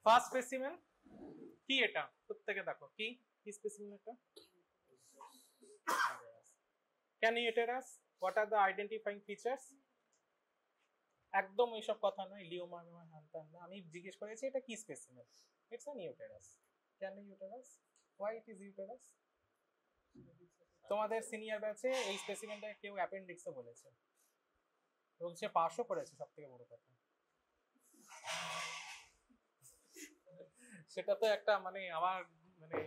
First specimen কি এটা প্রত্যেকে দেখো কি কি স্পেসিমেন এটা can uterus what are the identifying features একদম এইসব কথা নয় লিওমা হ্যান না আমি জিজ্ঞেস করেছি এটা কি specimen it's an uterus can uterus why it is uterus তোমাদের সিনিয়র ব্যাচে এই স্পেসিমেনটা কেউ অ্যাপেন্ডিক্সও বলেছে এবং সে পাসও করেছে সব থেকে বড় কথা সেটা তো একটা মানে আমার মানে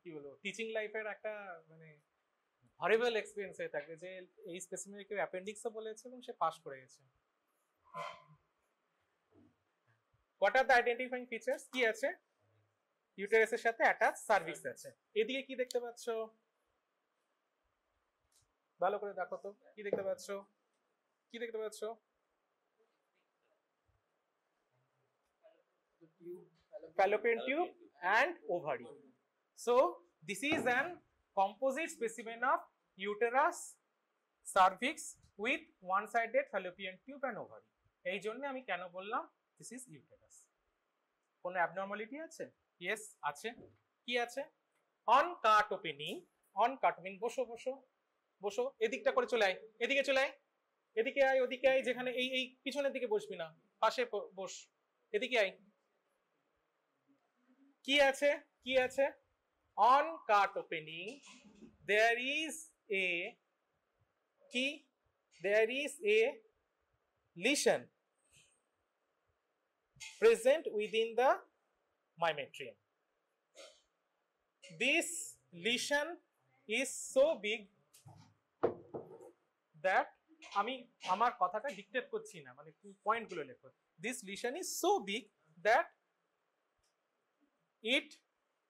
কি বলবো টিচিং লাইফের একটা মানে হরিবল এক্সপেরিয়েন্স হয়ে থাকে যে এই স্পেসিমেনে কেউ অ্যাপেন্ডিক্সও বলেছে এবং সে পাস করে গেছে what are the identifying features কি আছে ইউটেরাসের সাথে অ্যাটাচ সার্ভিক্স আছে এদিকে কি দেখতে পাচ্ছ ভালো করে দেখো তো কি দেখতে পাচ্ছ কি দেখতে পাচ্ছ fallopian tube and ovary. So this is an composite specimen of uterus, cervix with one-sided fallopian tube and ovary. এই জন্য আমি কেন বললাম this is uterus. কোনো abnormality আছে? Yes আছে। কি আছে? On cut opening বসো বসো বসো এদিকটা করে চলে আয় এদিকে চলে আয় এদিকে আয় ওদিকে আয় যেখানে এই এই পিছনের দিকে বসবি না পাশে বস এদিকে আয় কি আছে কি আছে on cut opening there is a lesion present within the myometrium. This lesion is so big that আমি আমার কথাটা ডিকটেট করছি না মানে পয়েন্টগুলো লেখো this lesion is so big that it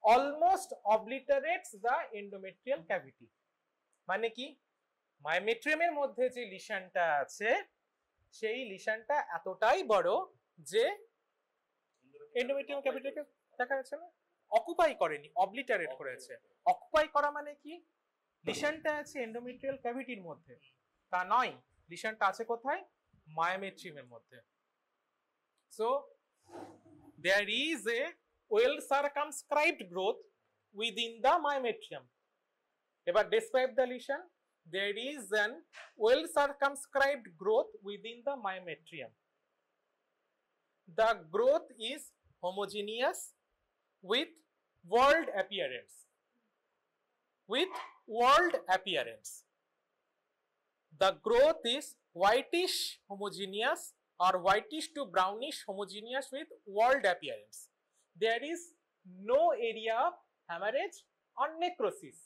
almost obliterates the endometrial cavity মানে কি মায়োমেট্রিয়ামের মধ্যে যে লিশনটা আছে সেই লিশনটা এতটাই বড় যে এন্ডোমেট্রিয়াল ক্যাভিটিকে দেখা যাচ্ছে না অকুপাই করেনি অবলিটারেট করেছে অকুপাই করা মানে কি লিশনটা আছে এন্ডোমেট্রিয়াল ক্যাভিটির মধ্যে তা নয় লিশনটা আছে কোথায় মায়োমেট্রিয়ামের মধ্যে so there is a well circumscribed growth within the myometrium. Ever describe the lesion. There is an well circumscribed growth within the myometrium. The growth is homogeneous with whorled appearance. The growth is whitish homogeneous or whitish to brownish homogeneous with whorled appearance. There is no area of hemorrhage or necrosis.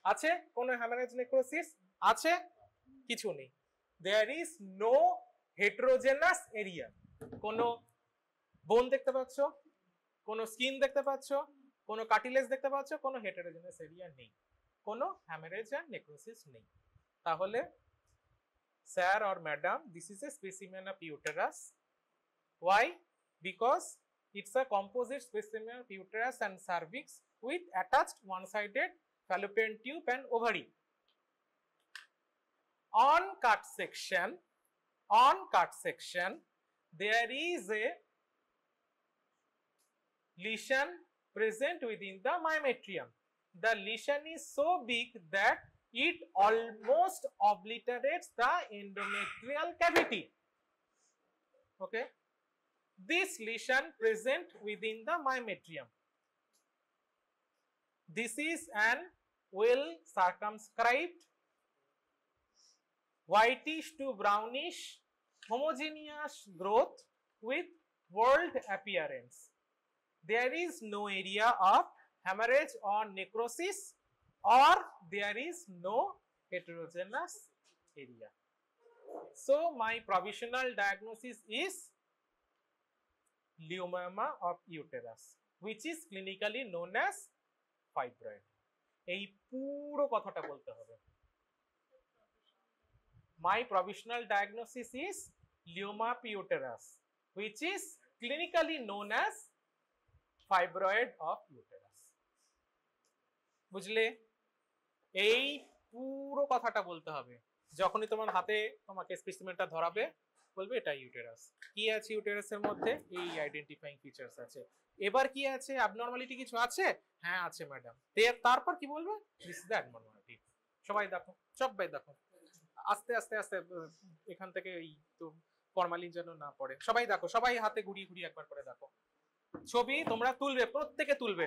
আছে কোন hemorrhage necrosis আছে কিছু নেই there is no heterogeneous area কোন বোন দেখতে পাচ্ছ কোন স্কিন দেখতে পাচ্ছ কোন কার্টিলেজ দেখতে পাচ্ছ কোন heterogeneous area নেই কোন hemorrhage and necrosis নেই তাহলে sir or madam this is a specimen of uterus why because it's a composite specimen of uterus and cervix with attached one-sided fallopian tube and ovary. On cut section, there is a lesion present within the myometrium. The lesion is so big that it almost obliterates the endometrial cavity. Okay. This lesion present within the myometrium. This is an well circumscribed whitish to brownish homogeneous growth with whorled appearance. There is no area of hemorrhage or necrosis or there is no heterogeneous area. So my provisional diagnosis is leiomyoma of uterus which is clinically known as fibroid. এই পুরো কথাটা বলতে হবে my provisional diagnosis is leiomyoma of uterus which is clinically known as fibroid of uterus বুঝলে এই পুরো কথাটা বলতে হবে যখনই তোমার হাতে তোমাকে স্পেসিমেনটা ধরাবে বলবে এটা ইউটেরাস। কি আছে ইউটেরাসের মধ্যে? এই আইডেন্টিফাইং ফিচার্স আছে। এবার কি আছে? অ্যাবনর্মালিটি কিছু আছে? হ্যাঁ আছে ম্যাডাম। তারপর কি বলবে? This is the abnormality. সবাই দেখো, সবাই দেখো, আস্তে আস্তে আস্তে এখান থেকে এই তো ফরমালিন যেন না পড়ে। সবাই দেখো, সবাই হাতে ঘুরিয়ে ঘুরিয়ে একবার করে দেখো। ছবি তোমরা তুলবে, প্রত্যেকে তুলবে।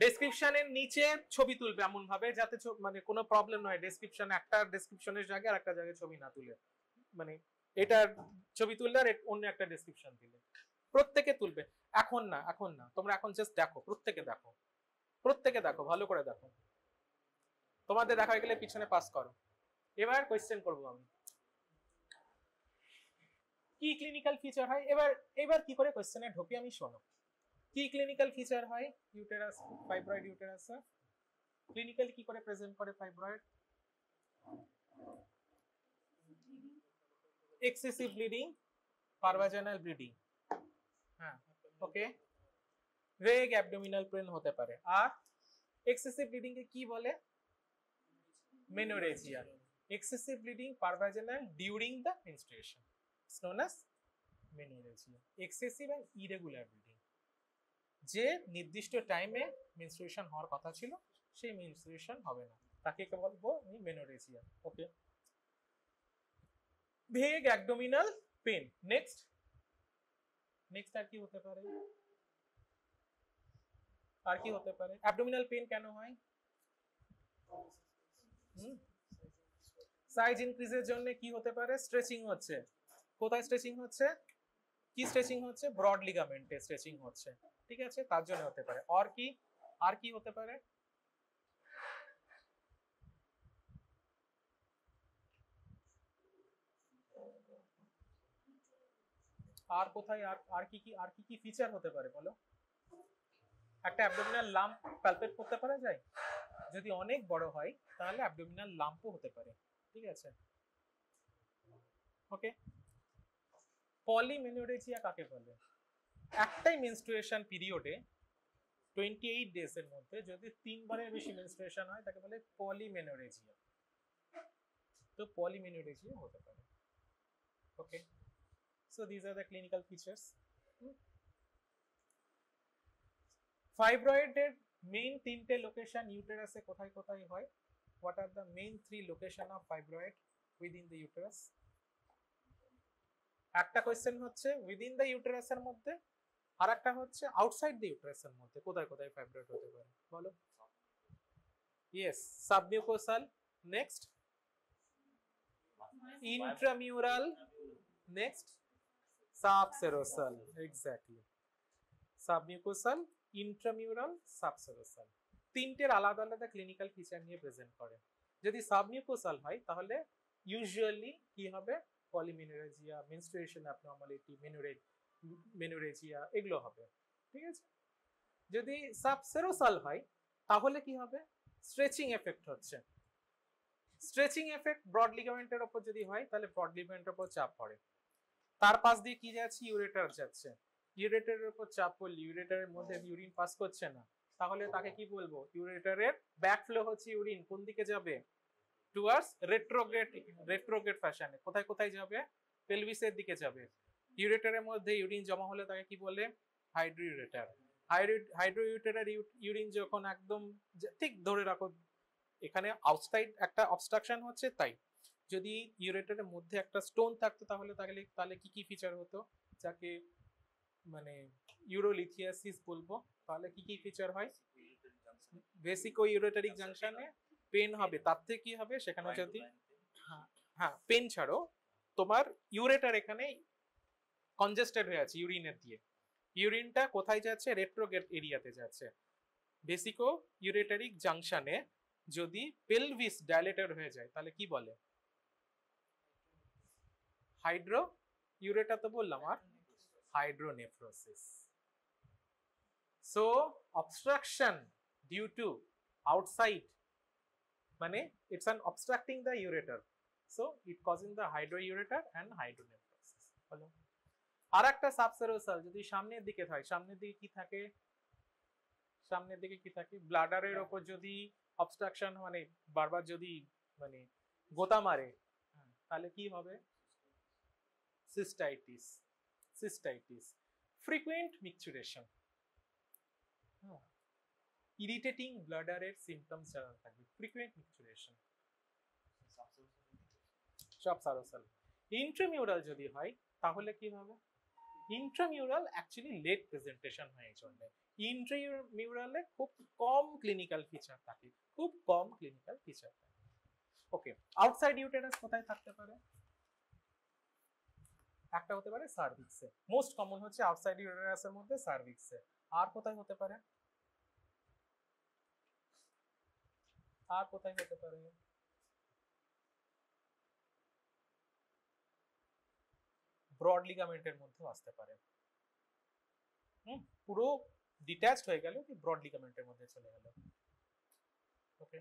ডেসক্রিপশনের নিচে ছবি তুলবে এমন ভাবে যাতে মানে কোনো প্রবলেম নয়, ডেসক্রিপশন একটা ডেসক্রিপশনের জায়গায় আর একটা জায়গায় ছবি না তুলে, মানে এটার ছবি তুললে আর অন্য একটা ডেসক্রিপশন দিলে। প্রত্যেকে তুলবে। এখন না, এখন না, তোমরা এখন জাস্ট দেখো, প্রত্যেকে দেখো, প্রত্যেকে দেখো, ভালো করে দেখো। তোমাদের দেখা হয়ে গেলে পিছনে পাস করো। এবার কোয়েশ্চেন করবো আমি, কি ক্লিনিক্যাল ফিচার হয়? এবার কি করে কোয়েশ্চেনে ঢোকি আমি, শোনো। কি ক্লিনিক্যাল ফিচার হয় ইউটেরাস, ফাইব্রয়েড ইউটেরাসে? ক্লিনিক্যালি কি করে প্রেজেন্ট করে ফাইব্রয়েড? এক্সেসিভ ব্লিডিং, পারভাজানাল ব্লিডিং, হ্যাঁ ওকে, ভেগ অ্যাবডোমিনাল পেন হতে পারে। আর এক্সেসিভ ব্লিডিং কে কি বলে? Menorrhagia. Excessive bleeding per vaginal during the menstruation is known as menorrhagia. Excessive and irregular bleeding, যে নির্দিষ্ট টাইমে মেনস্ট্রুয়েশন হওয়ার কথা ছিল সেই মেনস্ট্রুয়েশন হবে না, তাকে কে বলবো? মেনোরেজিয়া। ওকে, ভেগ অ্যাবডোমিনাল পেন। নেক্সট আর কি হতে পারে? আর কি হতে পারে? অ্যাবডোমিনাল পেন কেন হয়? সাইজ ইনক্রিজের জন্য কি হতে পারে? স্ট্রেচিং হচ্ছে। কোথায় স্ট্রেচিং হচ্ছে? কি স্ট্রেচিং হচ্ছে? ব্রড লিগামেন্টে স্ট্রেচিং হচ্ছে, ঠিক আছে, তার জন্য হতে পারে। আর কি হতে পারে? আর কোথায় আর কি ফিচার হতে পারে বলো? একটা অ্যাবডোমিনাল লাম্প প্যালপেট করতে পারা যায়, যদি অনেক বড় হয় তাহলে অ্যাবডোমিনাল লাম্পও হতে পারে, ঠিক আছে। ওকে, পলিমেনোরেজিয়া কাকে বলে? একটাই মেনস্ট্রুয়েশন পিরিয়ডে 28 ডেজ এর মধ্যে যদি 3 বারের বেশি মেনস্ট্রুয়েশন হয় তাকে বলে পলিমেনোরেজিয়া। তো পলিমেনোরেজিয়া হতে পারে। Okay, so these are the clinical features. ফাইব্রয়েডের মেইন 3টে লোকেশন ইউটেরাসে কোথায় কোথায় হয়? What are the main 3 location of fibroid within the uterus? একটা কোশ্চেন হচ্ছে উইদিন দ্য ইউটেরাসের মধ্যে, আর একটা হচ্ছে আউটসাইড দ্য ইউটেরাসের মধ্যে কোথায় কোথায় ফাইব্রয়েড হতে পারে বলো? Yes, submucosal. Next intramural. Next subserosal. Exactly, submucosal, intramural, subserosal. তিনটের আলাদা আলাদা ক্লিনিক্যাল ফিচার নিয়ে প্রেজেন্ট করে। যদি সাবমিউকোসাল হয় তাহলে ইউজুয়ালি কি হবে? পলিমেনোরেজিয়া, মেনস্ট্রুয়েশন অ্যাবনর্মালিটি, মেনোরেজিয়া এগুলো হবে, ঠিক আছে। যদি সাবসেরোসাল হয় তাহলে কি হবে? স্ট্রেচিং এফেক্ট হচ্ছে। স্ট্রেচিং এফেক্ট ব্রড লিগামেন্টের উপর যদি হয় তাহলে ব্রড লিগামেন্টের উপর চাপ পড়ে। তার পাশ দিয়ে কি যাচ্ছে? ইউরেটার যাচ্ছে। ইউরেটারের উপর চাপ পড়লে ইউরেটারের মধ্যে ইউরিন পাস করছে না, তাহলে তাকে কি বলবো? ইউরেটারের ব্যাকফ্লো হচ্ছে ইউরিন কোন দিকে যাবে? টুয়ার্ডস রেট্রোগ্রেড ফ্যাশনে। কোথায় কোথায় যাবে? পেলভিসের দিকে যাবে। ইউরেটারের মধ্যে ইউরিন জমা হলে তাকে কি বলে? হাইড্রোইউরেটার। হাইড্রোইউরেটার ইউরিন যখন একদম ঠিক ধরে রাখো এখানে আউটসাইড একটা অবস্ট্রাকশন হচ্ছে, তাই যদি ইউরেটারের মধ্যে একটা স্টোন থাকতো তাহলে কি কি ফিচার হতো, যাকে মানে ইউরোলিথিয়াসিস বলবো। তাহলে কি কি ফিচার হয়? ভেসিকো ইউরেটারিক জাংশনে পেন হবে। তার থেকে কি হবে? সেখানে যদি হ্যাঁ পেন ছাড়ো, তোমার ইউরেটার এখানে কনজেস্টেড হয়ে আছে ইউরিনের দিয়ে। ইউরিনটা কোথায় যাচ্ছে? রেট্রোগ্রেড এরিয়াতে যাচ্ছে। ভেসিকো ইউরেটারিক জাংশনে যদি পেলভিস ডাইলেটেড হয়ে যায় তাহলে কি বলে? হাইড্রো ইউরেটার তো বললাম, আর hydronephrosis. So obstruction due to outside মানে it's an obstructing the ureter, so it causing the hydroureter and hydronephrosis. হলো। আর একটা সাবসেরোসাল যদি সামনের দিকে হয়, সামনের দিকে কি থাকে? সামনের দিকে কি থাকে? ব্লাডারের উপর যদি অবস্ট্রাকশন মানে বারবার যদি মানে গোতা মারে তাহলে কি হবে? Cystitis, cystitis, frequent micturition, irritating ব্লাডারের সিমটমস যারা থাকবে, ফ্রিকুয়েন্ট মিকচুরেশন, সাবসারোসাল। ইন্ট্রামিউরাল যদি হয় তাহলে কি হবে? ইন্ট্রামিউরাল অ্যাকচুয়ালি লেট প্রেজেন্টেশন হয়ে চলবে। ইন্ট্রামিউরালে খুব কম ক্লিনিক্যাল ফিচার থাকে, খুব কম ক্লিনিক্যাল ফিচার থাকে। ওকে, আউটসাইড ইউটেরাস কোথায় থাকতে পারে? একটা হতে পারে সার্ভিক্সে, মোস্ট কমন হচ্ছে আউটসাইড ইউটেরাসের মধ্যে সার্ভিক্সে। আর কোথায় হতে পারে? আর কোথায় হতে পারে? ব্রড লিগামেন্টের মধ্যেও আসতে পারে। পুরো ডিট্যাচড হয়ে গেল, ব্রড লিগামেন্টের মধ্যে চলে গেল। ওকে,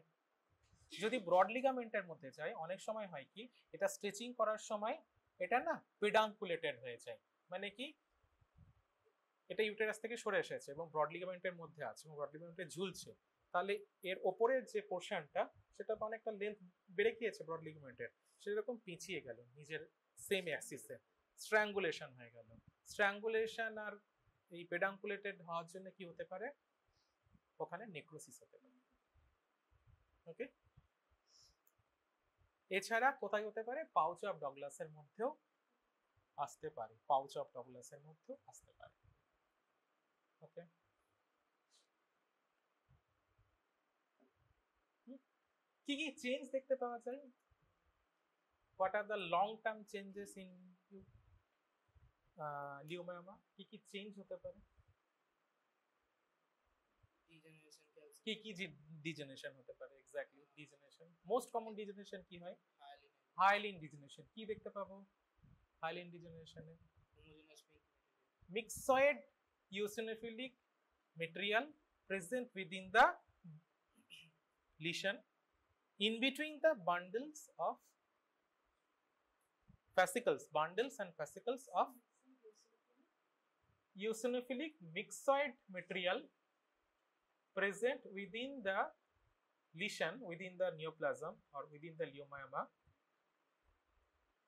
যদি ব্রড লিগামেন্টের মধ্যে যায় অনেক সময় হয় কি, এটা স্ট্রেচিং করার সময় এটা না পেডাঙ্কুলেটেড হয়ে যায়, মানে কি এটা ইউটেরাস থেকে সরে এসেছে এবং ব্রড লিগামেন্টের মধ্যে আছে এবং ব্রড লিগামেন্টে ঝুলছে, তাহলে এর ওপরের যে পোর্শনটা সেটা অনেকটা লেন্থ বেড়ে গিয়েছে ব্রড লিগামেন্টের, সেরকম পিছিয়ে গেল নিজের সেম অ্যাক্সিসে, স্ট্র্যাঙ্গুলেশন হয়ে গেল। স্ট্র্যাঙ্গুলেশন আর এই পেডাঙ্কুলেটেড হওয়ার জন্য কি হতে পারে? ওখানে নেক্রোসিস হতে পারে। ওকে, এছাড়া কোথায় হতে পারে? পাউচ অফ ডগলাসের মধ্যেও আসতে পারে, পাউচ অফ ডগলাসের মধ্যেও আসতে পারে। ওকে, কি কি চেঞ্জ দেখতে পাওয়া যায়? What are the long term changes in leiomyoma? কি কি চেঞ্জ হতে পারে? কি কি ডিজেনারেশন হতে পারে? Exactly, degeneration. Most common degeneration কি হয়? Hyaline degeneration. কি দেখতে পাবো hyaline ডিজেনারেশনে? মিক্সয়েড eosinophilic material present within the lesion in between the bundles of fascicles, bundles and fascicles of eosinophilic myxoid material present within the lesion, within the neoplasm or within the leiomyoma,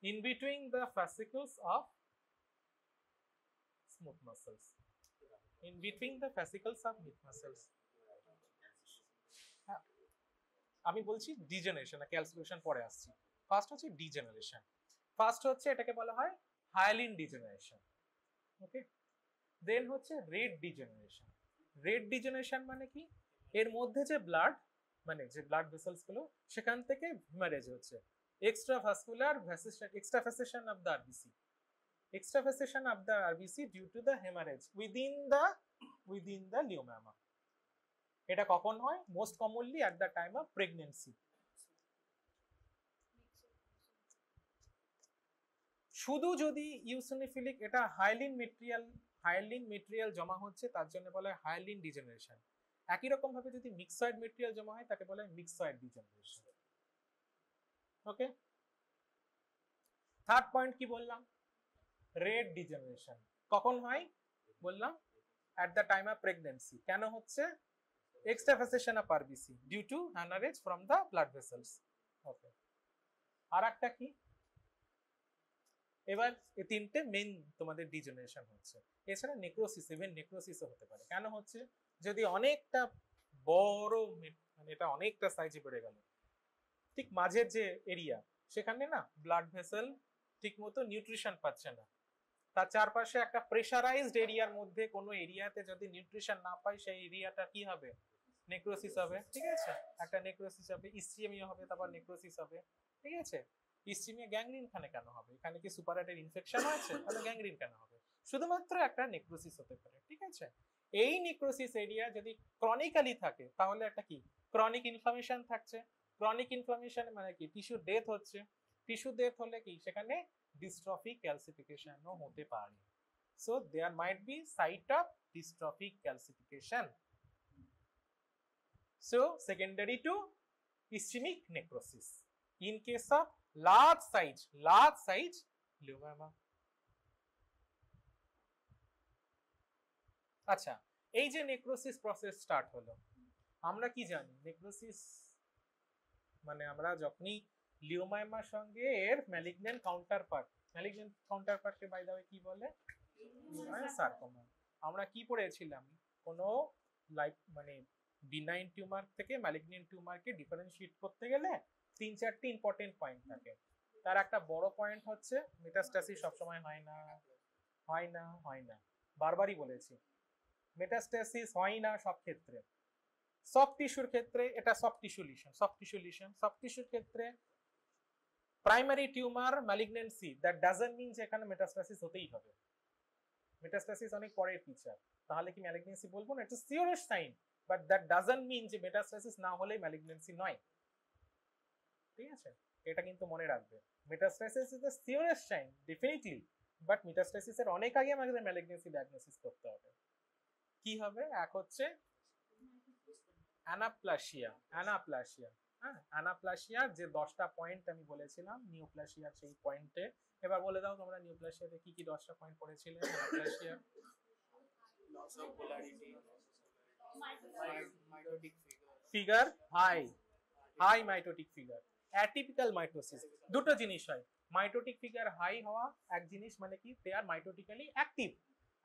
in between the fascicles of smooth muscles, in between the fascicles of smooth muscles. আমি বলছি degeneration আর calcification পরে আসছি। First হচ্ছে degeneration, first হচ্ছে এটাকে বলা হয় hyaline degeneration. ওকে, দেন হচ্ছে রেড ডিজেনারেশন। রেড ডিজেনারেশন মানে কি? এর মধ্যে যে ব্লাড, মানে যে ব্লাড ভেসেলস গুলো, সেখান থেকে হেমারেজ হচ্ছে, extravascular extravasation of the RBC, extravasation of the RBC due to the hemorrhage within the leiomyoma. এটা কখন হয়? Most commonly at the time of pregnancy. শুধু যদি ইউসিনোফিলিক এটা হাইলিন মেটেরিয়াল জমা হচ্ছে তার জন্য বলা হয় হাইলিন ডিজেনারেশন। একই রকম ভাবে যদি মিক্সয়েড মেটেরিয়াল জমা হয় তাকে বলা হয় মিক্সয়েড ডিজেনারেশন। ওকে, থার্ড পয়েন্ট কি বললাম? Red degeneration. কখন হয় বললাম? At the time of pregnancy. কেন হচ্ছে? extravasation of RBC due to hemorrhage from the blood vessels. Okay, আর একটা কি? এবার এই তিনটে মেইন তোমাদের ডিজেনারেশন হচ্ছে। এছাড়া নেক্রোসিস, ইভেন নেক্রোসিসও হতে পারে। কেন হচ্ছে? যদি অনেকটা বড়, মানে এটা অনেকটা সাইজে বেড়ে গেল, ঠিক মাঝের যে এরিয়া সেখানে না ব্লাড ভেসেল ঠিকমতো নিউট্রিশন পাচ্ছে না, তার চারপাশে একটা প্রেসারাইজড এরিয়ার মধ্যে কোনো এরিয়াতে যদি নিউট্রিশন না পায় সেই এরিয়াটা কি হবে? নেক্রোসিস হবে। ঠিক আছে, একটা নেক্রোসিস হবে, ইসচিমিয়া হবে, তারপর নেক্রোসিস হবে। ঠিক আছে, ইসচিমিয়া গ্যাংগ্রিন কেন হবে? এখানে কি সুপারহাইডাল ইনফেকশন আছে? তাহলে গ্যাংগ্রিন কেন হবে? শুধুমাত্র একটা নেক্রোসিস হতে পারে। ঠিক আছে, এই নেক্রোসিস এরিয়া যদি ক্রনিক্যালি থাকে তাহলে একটা কি ক্রনিক ইনফ্লামেশন থাকছে। ক্রনিক ইনফ্লামেশন মানে কি? টিস্যু ডেথ হচ্ছে। টিস্যু ডেথ হলে কি সেখানে dystrophic calcification হতে পারে। So there might be site of dystrophic calcification. So secondary to ischemic necrosis in case of large size leiomyoma. আচ্ছা, এই যে নেক্রোসিস প্রসেস স্টার্ট হলো, আমরা কি জানি নেক্রোসিস মানে আমরা যখনই লিওমায়োমার সঙ্গে এর ম্যালিগন্যান্ট কাউন্টারপার্ট ম্যালিগন্যান্ট কাউন্টারপার্টকে বাই দ্য ওয়ে কি বলে? সারকোমা। আমরা কি পড়েছিলাম, কোনো লাইক মানে বিনাইন টিউমার থেকে ম্যালিগন্যান্ট টিউমারকে ডিফারেন্সিয়েট করতে গেলে 3-4টি ইম্পর্টেন্ট পয়েন্ট থাকে। তার একটা বড় পয়েন্ট হচ্ছে মেটাস্টাসিস সবসময় হয় না, হয় না, হয় না, বারবারই বলেছি মেটাস্টাসিস হয় না সব ক্ষেত্রে। সফট টিস্যুর ক্ষেত্রে এটা সফট টিস্যু লিশন, সফট টিস্যুর ক্ষেত্রে primary tumour malignancy, that doesn't mean যে এখানে মেটাস্টাসিস হতেই হবে। মেটাস্টাসিস অনেক পরের ফিচার, তাহলে কি ম্যালিগন্যান্সি বলবো না? It's surest sign, but that doesn't mean যে মেটাস্টাসিস না হলে ম্যালিগন্যান্সি নয়। ঠিক আছে, এটা কিন্তু মনে রাখবে। Metastasis is the surest sign definitely, but মেটাস্টাসিসের অনেক আগে আমাদের ম্যালিগন্যান্সি ডায়াগনোসিস করতে হবে। কি হবে? এক হচ্ছে অ্যানাপ্লাসিয়া, হ্যাঁ, অ্যানাপ্লাসিয়ার যে 10টা পয়েন্ট আমি বলেছিলাম নিওপ্লাসিয়ার, সেই পয়েন্টে এবার বলে দাও তোমরা নিওপ্লাসিয়াতে কি কি 10টা পয়েন্ট পড়েছিলে? Anaplasia loss of polarity, mitotic figure high mitotic figure, atypical mitosis. দুটো জিনিস হয়, মাইটোটিক ফিগার হাই হওয়া এক জিনিস, মানে কি দে আর মাইটোটিক্যালি অ্যাক্টিভ,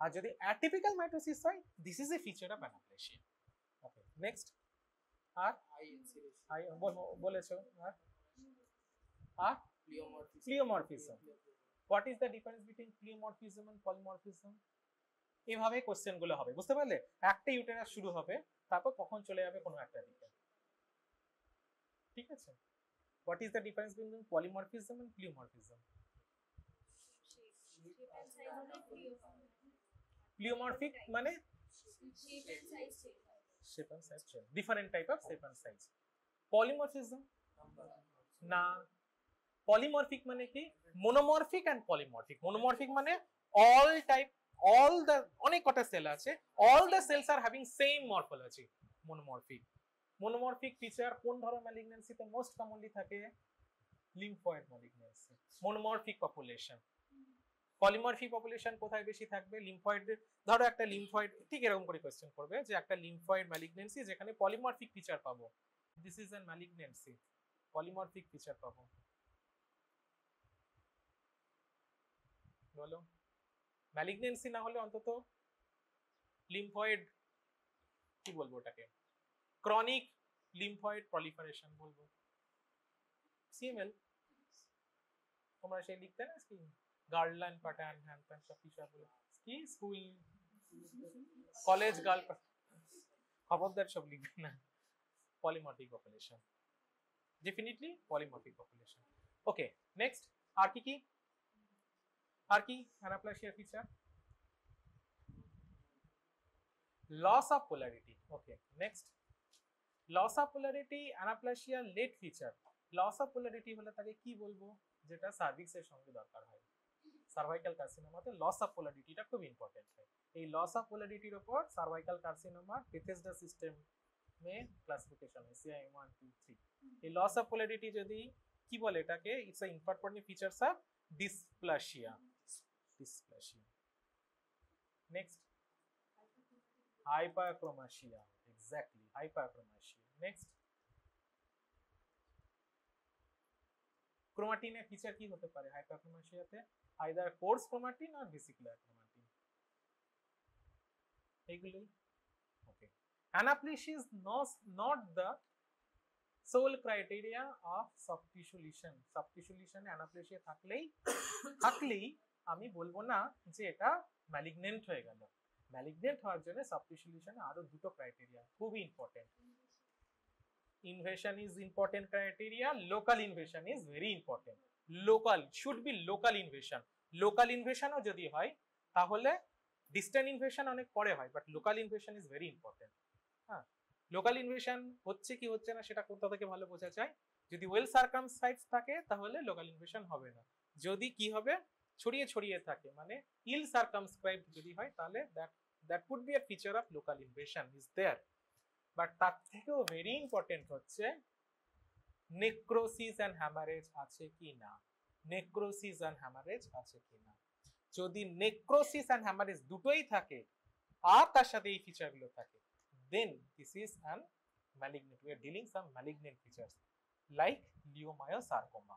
আর যদি অ্যাটিপিক্যাল মাইটোসিস হয় this is a feature of anaplasia. Okay, next. আর high incidence, হাই বলেছো, আর pleomorphism. What is the difference between pleomorphism and polymorphism? এইভাবে কোশ্চেন গুলো হবে, বুঝতে পারলে? একটা ইউটেরাস শুরু হবে, তারপর কখন চলে যাবে কোনো একটা দিকে। ঠিক আছে, what is the difference between polymorphism and pleomorphism? Pleomorphic মানে shape and size change, different type of shape and size. Polymorphism না, polymorphic মানে কি? monomorphic and polymorphic. Monomorphic মানে all the অনেক কটা সেল আছে, all the cells are having same morphology. Monomorphic feature কোন ধরনের ম্যালিগন্যান্সিতে মোস্ট কমনলি থাকে? Lymphoid malignancy, monomorphic population. Polymorphic population কোথায় বেশি থাকবে? লিম্ফয়েড। ধরো একটা লিম্ফয়েড, ঠিক এরকম করে কোশ্চেন করবে যে একটা লিম্ফয়েড ম্যালিগন্যান্সি যেখানে পলিমরফিক ফিচার পাবো, this is an malignancy, polymorphic feature পাবো। বলো, ম্যালিগন্যান্সি না হলে অন্তত লিম্ফয়েড, কি বলবো ওটাকে, ক্রনিক লিম্ফয়েড প্রলিফারেশন বলবো, সিএমএল। তোমরা সেই লিখতে না কি গার্ডল্যান্ড প্যাটার্ন, হ্যান্ড প্যান সব ফিচার বলে কি স্কুল কলেজ গার্ল, খবরদার সব লিখবে না। Polymorphic population, definitely polymorphic population. Okay, next. আর কি anaplasia feature? Loss of polarity. Okay, next. Loss of polarity anaplasia late feature. Loss of polarity হলে তাকে কি বলবো? যেটা সার্ভিক্সের সঙ্গে দরকার হয়। সার্ভাইকাল কার্সিনোমাতে লস অফ পোলারিটিটা খুব ইম্পর্টেন্ট হয়। এই লস অফ পোলারিটির উপর সার্ভাইকাল কার্সিনোমা বেথেসডা সিস্টেম মে ক্লাসিফিকেশন है CIM 1 2 3। এই লস অফ পোলারিটি যদি কি বলে এটাকে, it's a important features of dysplasia. Next, hyperchromasia. Exactly, hyperchromasia. Next, ক্রোমাটিনের ফিচার কি হতে পারে হাইপারক্রোমাসিয়াতে? আইদার কোর্স ক্রোমাটিন আর ভেসিকুলার ক্রোমাটিন, এইগুলোই। Okay, anaplasia is not the sole criteria of soft tissue lesion. soft tissue lesion অ্যানাপ্লাসিয়া থাকলেই আমি বলবো না যে এটা ম্যালিগন্যান্ট হয়ে গেল। ম্যালিগন্যান্ট হওয়ার জন্য সফট টিস্যু লিশনে আরো দুটো ক্রাইটেরিয়া খুবই important. Invasion is important criteria, local invasion is very important. Local should be local invasion. Local ইনভেশনও যদি হয় তাহলে ডিস্টেন্ট ইনভেশন অনেক পরে হয়, but local invasion is very important. হ্যাঁ, লোকাল ইনভেশন হচ্ছে কি হচ্ছে না সেটা কোথা থেকে ভালো বোঝা যায়? যদি ওয়েল সার্কামস্ক্রাইবড থাকে তাহলে লোকাল ইনভেশন হবে না। যদি কি হবে, ছড়িয়ে থাকে, মানে ইল সার্কামস্ক্রাইবড যদি হয় তাহলে that would be a feature of local invasion is there. But তার থেকেও ভেরি ইম্পর্টেন্ট হচ্ছে নেক্রোসিস এন্ড হ্যামারেজ আছে কি না। নেক্রোসিস এন্ড হ্যামারেজ আছে কি না। যদি নেক্রোসিস এন্ড হ্যামারেজ দুটোই থাকে আর তার সাথে এই ফিচারগুলো থাকে, then this is an malignant. We are dealing some malignant features like leiomyosarcoma.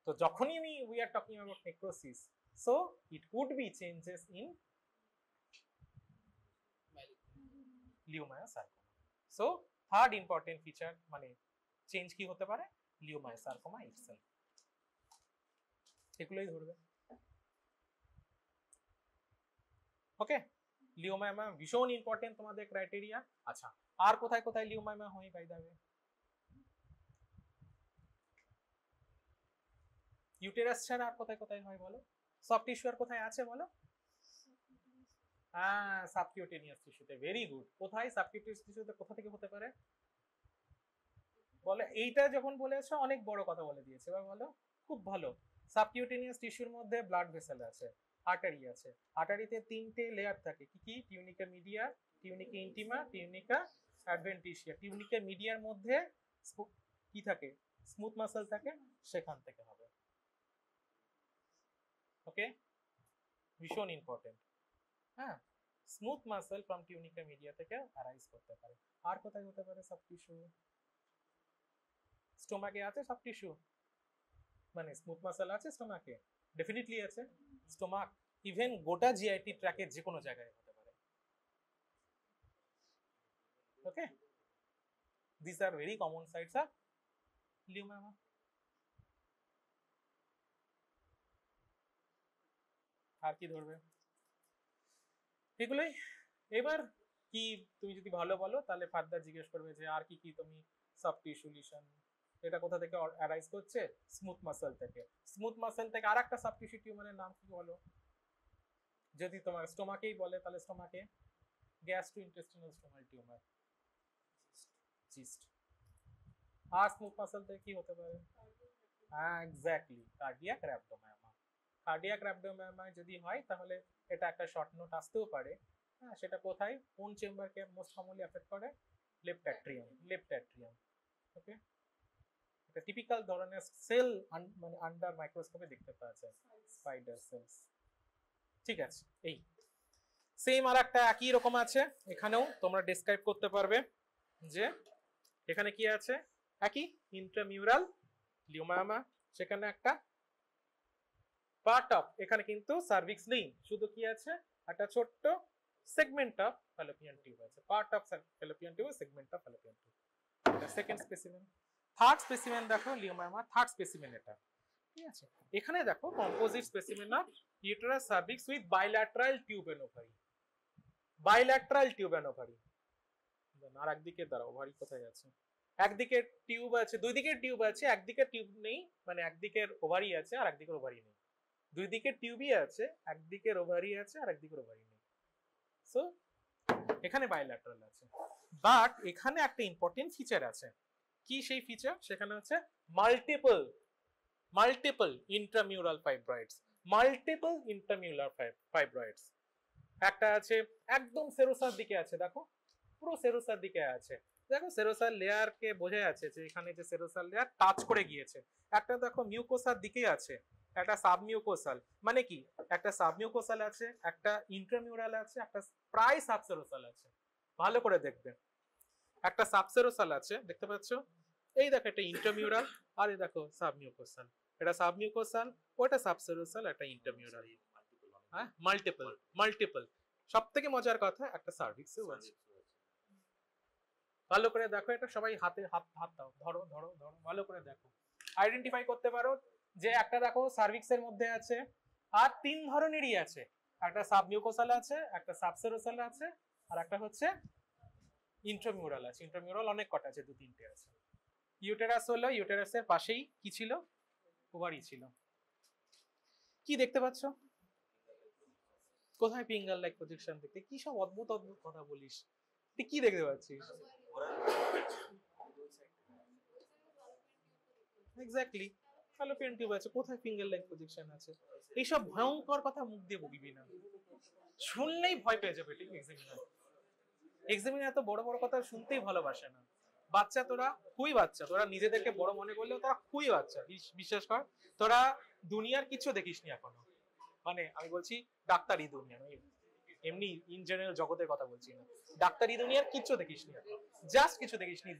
তো যখনই we are talking about necrosis, so it could be changes in leiomyosarcoma. So third important feature মানে change কি হতে পারে, leiomyosarcoma itself। এগুলোই ধরবে। ওকে, লিওমায়োমা ভীষণ important তোমাদের ক্রাইটেরিয়া। আচ্ছা, আর কোথায় কোথায় লিওমায়োমা হয় বাই দা ওয়ে? ইউটেরাস ছাড়া আর কোথায় কোথায় হয় বলো? সফট টিস্যু আর কোথায় আছে বলো? হ্যাঁ, সাবকিউটেনিয়াস টিস্যুতে। Very good. কোথায় সাবকিউটেনিয়াস টিস্যুতে কোথা থেকে হতে পারে বলে? এইটা যখন বলেছো অনেক বড় কথা বলে দিয়েছে। এবার বলো। খুব ভালো। সাবকিউটেনিয়াস টিস্যুর মধ্যে ব্লাড ভেসেল আছে, আর্টারি আছে। আর্টারিতে তিনটে লেয়ার থাকে, কি কি? Tunica media, tunica intima, tunica adventitia. Tunica মিডিয়ার মধ্যে কি থাকে? স্মুথ মাসল থাকে, সেখান থেকে হবে। ওকে, ভীষণ ইম্পর্টেন্ট। হ্যাঁ, smooth muscle from tunica media থেকে অ্যারাইজ করতে পারে। আর কোথায় হতে পারে সব টিস্যু? স্টোমাকে আছে সব টিস্যু, মানে স্মুথ মাসল আছে স্টোমাকে? ডেফিনেটলি আছে। স্টোমাক ইভেন গোটা জিআইটি ট্র্যাকের যে কোনো জায়গায় হতে পারে। Okay, this are very common sites of leiomyoma. আর কি ধরবে? এগুলোই। এবার কি তুমি যদি ভালো বলো তাহলে ফার্দার জিজ্ঞেস করবে যে আর কি কি তুমি সফট টিস্যু লিশন, এটা কোথা থেকে অ্যারাইজ করছে? স্মুথ মাসল থেকে। স্মুথ মাসল থেকে আর একটা সফট টিস্যু টিউমারের নাম কি বলো? যদি তোমার স্টোমাকেই বলে তাহলে স্টোমাকে গ্যাস্ট্রোইন্টেস্টিনাল স্টোমাল টিউমার, সিস্ট। আর স্মুথ মাসল থেকে কি হতে পারে? Exactly, cardiac rhabdomyoma. Cardiac rhabdomyoma যদি হয় তাহলে এটা একটা শর্ট নোট আসতেও পারে। হ্যাঁ, সেটা কোথায়, কোন চেম্বারকে মোস্ট কমনলি এফেক্ট করে? Left atrium, left atrium. Okay, এটা টিপিক্যাল ধরনের সেল মানে আন্ডার মাইক্রোস্কোপে দেখতে পাওয়া যায়, স্পাইডার সেলস। ঠিক আছে, এই সেম আর একটা একই রকম আছে, এখানেও তোমরা ডেসক্রাইব করতে পারবে যে এখানে কি আছে, একই ইন্ট্রামিউরাল লিওমায়োমা, সেখানে একটা পার্ট অফ, এখানে কিন্তু সার্ভিক্স নেই, শুধু কি আছে, একটা ছোট্ট সেগমেন্ট অফ ফ্যালোপিয়ান টিউব আছে, part of fallopian tube, segment of fallopian tube. এটা সেকেন্ড স্পেসিমেন। থার্ড স্পেসিমেন দেখো লিওমায়োমা, থার্ড স্পেসিমেন এটা। ঠিক আছে, এখানে দেখো composite specimen of uterus cervix with bilateral tube and ovary. Bilateral tube and ovary. আর একদিকে দাঁড়াও, ওভারি কোথায় আছে? একদিকে টিউব আছে, দুই দিকে টিউব আছে, একদিকে টিউব নেই, মানে একদিকের ওভারি আছে আর একদিকের ওভারি নেই। দুই দিকে টিউবই আছে, একদিকের ওভারি আছে আর একদিকের ওভারি নেই। সো এখানে বাইল্যাটারাল আছে, বাট এখানে একটা ইম্পর্টেন্ট ফিচার আছে। কি সেই ফিচার? সেখানে হচ্ছে মাল্টিপল ইন্ট্রামিউরাল ফাইব্রয়েডস। মাল্টিপল ইন্ট্রামিউরাল ফাইব্রয়েডস একটা আছে একদম সেরোসার দিকে আছে, দেখো পুরো সেরোসার দিকে আছে। দেখো সেরোসার লেয়ারকে বোঝা যাচ্ছে যে এখানে যে সেরোসার লেয়ার টাচ করে গিয়েছে। একটা দেখো মিউকোসার দিকে আছে, একটা সাবমিউকোসাল, মানে কি একটা সাবমিউকোসাল আছে, একটা ইন্ট্রামিউরাল আছে, একটা প্রায় সাবসেরোসাল আছে। ভালো করে দেখবে, একটা সাবসেরোসাল আছে, দেখতে পাচ্ছ? এই দেখো এটা ইন্ট্রামিউরাল, আর এই দেখো সাবমিউকোসাল। এটা সাবমিউকোসাল, ওটা সাবসেরোসাল, একটা ইন্ট্রামিউরাল। হ্যাঁ, মাল্টিপল। সব থেকে মজার কথা একটা সার্ভিক্সও আছে। ভালো করে দেখো, এটা সবাই হাতে হাত দাও, ধরো ধরো ধরো, ভালো করে দেখো, আইডেন্টিফাই করতে পারো যে একটা দেখো সার্ভিক্সের মধ্যে আছে, আর তিন ধরনেরই আছে, একটা সাবমিউকোসাল আছে, একটা সাবসেরোসাল আছে, আর একটা হচ্ছে ইন্ট্রামিউরাল আছে। ইন্ট্রামিউরাল অনেক কটা আছে, দু তিনটে আছে। ইউটেরাস হলো, ইউটেরাসের পাশেই কি ছিল? ওভারি ছিল। কি দেখতে পাচ্ছ? কোথায় ফিঙ্গার লাইক প্রজেকশন দেখতে? কি সব অদ্ভুত অদ্ভুত কথা বলিস, তুই কি দেখতে পাচ্ছিস? এক্স্যাক্টলি, ফ্যালোপিয়ান টিউব আছে, কোথায় ফিঙ্গার লাইক প্রজেকশন আছে? এইসব ভয়ঙ্কর কথা মুখ দিয়ে বলবি না, শুনলেই ভয় পেয়ে যাবে। ঠিক, এক্সামিনার এত বড় বড় কথা শুনতেই ভালোবাসে না। বাচ্চা তোরা, খুবই বাচ্চা তোরা, নিজেদেরকে বড় মনে করলেও তোরা খুবই বাচ্চা। বিশ্বাস কর, তোরা দুনিয়ার কিছু দেখিসনি এখনো। মানে আমি বলছি ডাক্তারি দুনিয়া, এমনি ইন জেনারেল জগতের কথা বলছি না। ডাক্তারি দুনিয়ার কিচ্ছু দেখিসনি, জাস্ট কিছু দেখিসনি,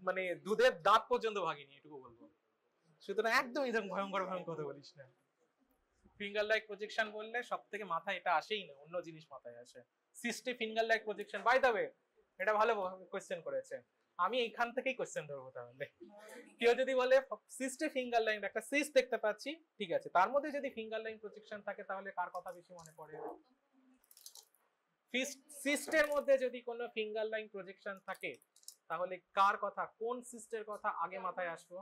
মানে দুধের দাঁত পর্যন্ত ভাগিনি, এটুকু বলবো। সুতরাং একদম এরকম ভয়ঙ্কর ভয়ঙ্কর কথা বলিস না। ফিঙ্গার লাইক প্রজেকশন বললে সব থেকে মাথায় এটা আসেই না, অন্য জিনিস মাথায় আসে। সিস্টে finger like projection, by the way এটা ভালো কোয়েশ্চেন করেছে, আমি এইখান থেকেই কোয়েশ্চেন ধরবো। তাহলে কেউ যদি বলে সিস্টে ফিঙ্গার লাইন, একটা সিস্ট দেখতে পাচ্ছি, ঠিক আছে, তার মধ্যে যদি ফিঙ্গার লাইন প্রজেকশন থাকে তাহলে কার কথা বেশি মনে পড়ে? সিস্টের মধ্যে যদি কোনো ফিঙ্গার লাইন প্রজেকশন থাকে তাহলে কার কথা, কোন সিস্টের কথা আগে মাথায় আসবো?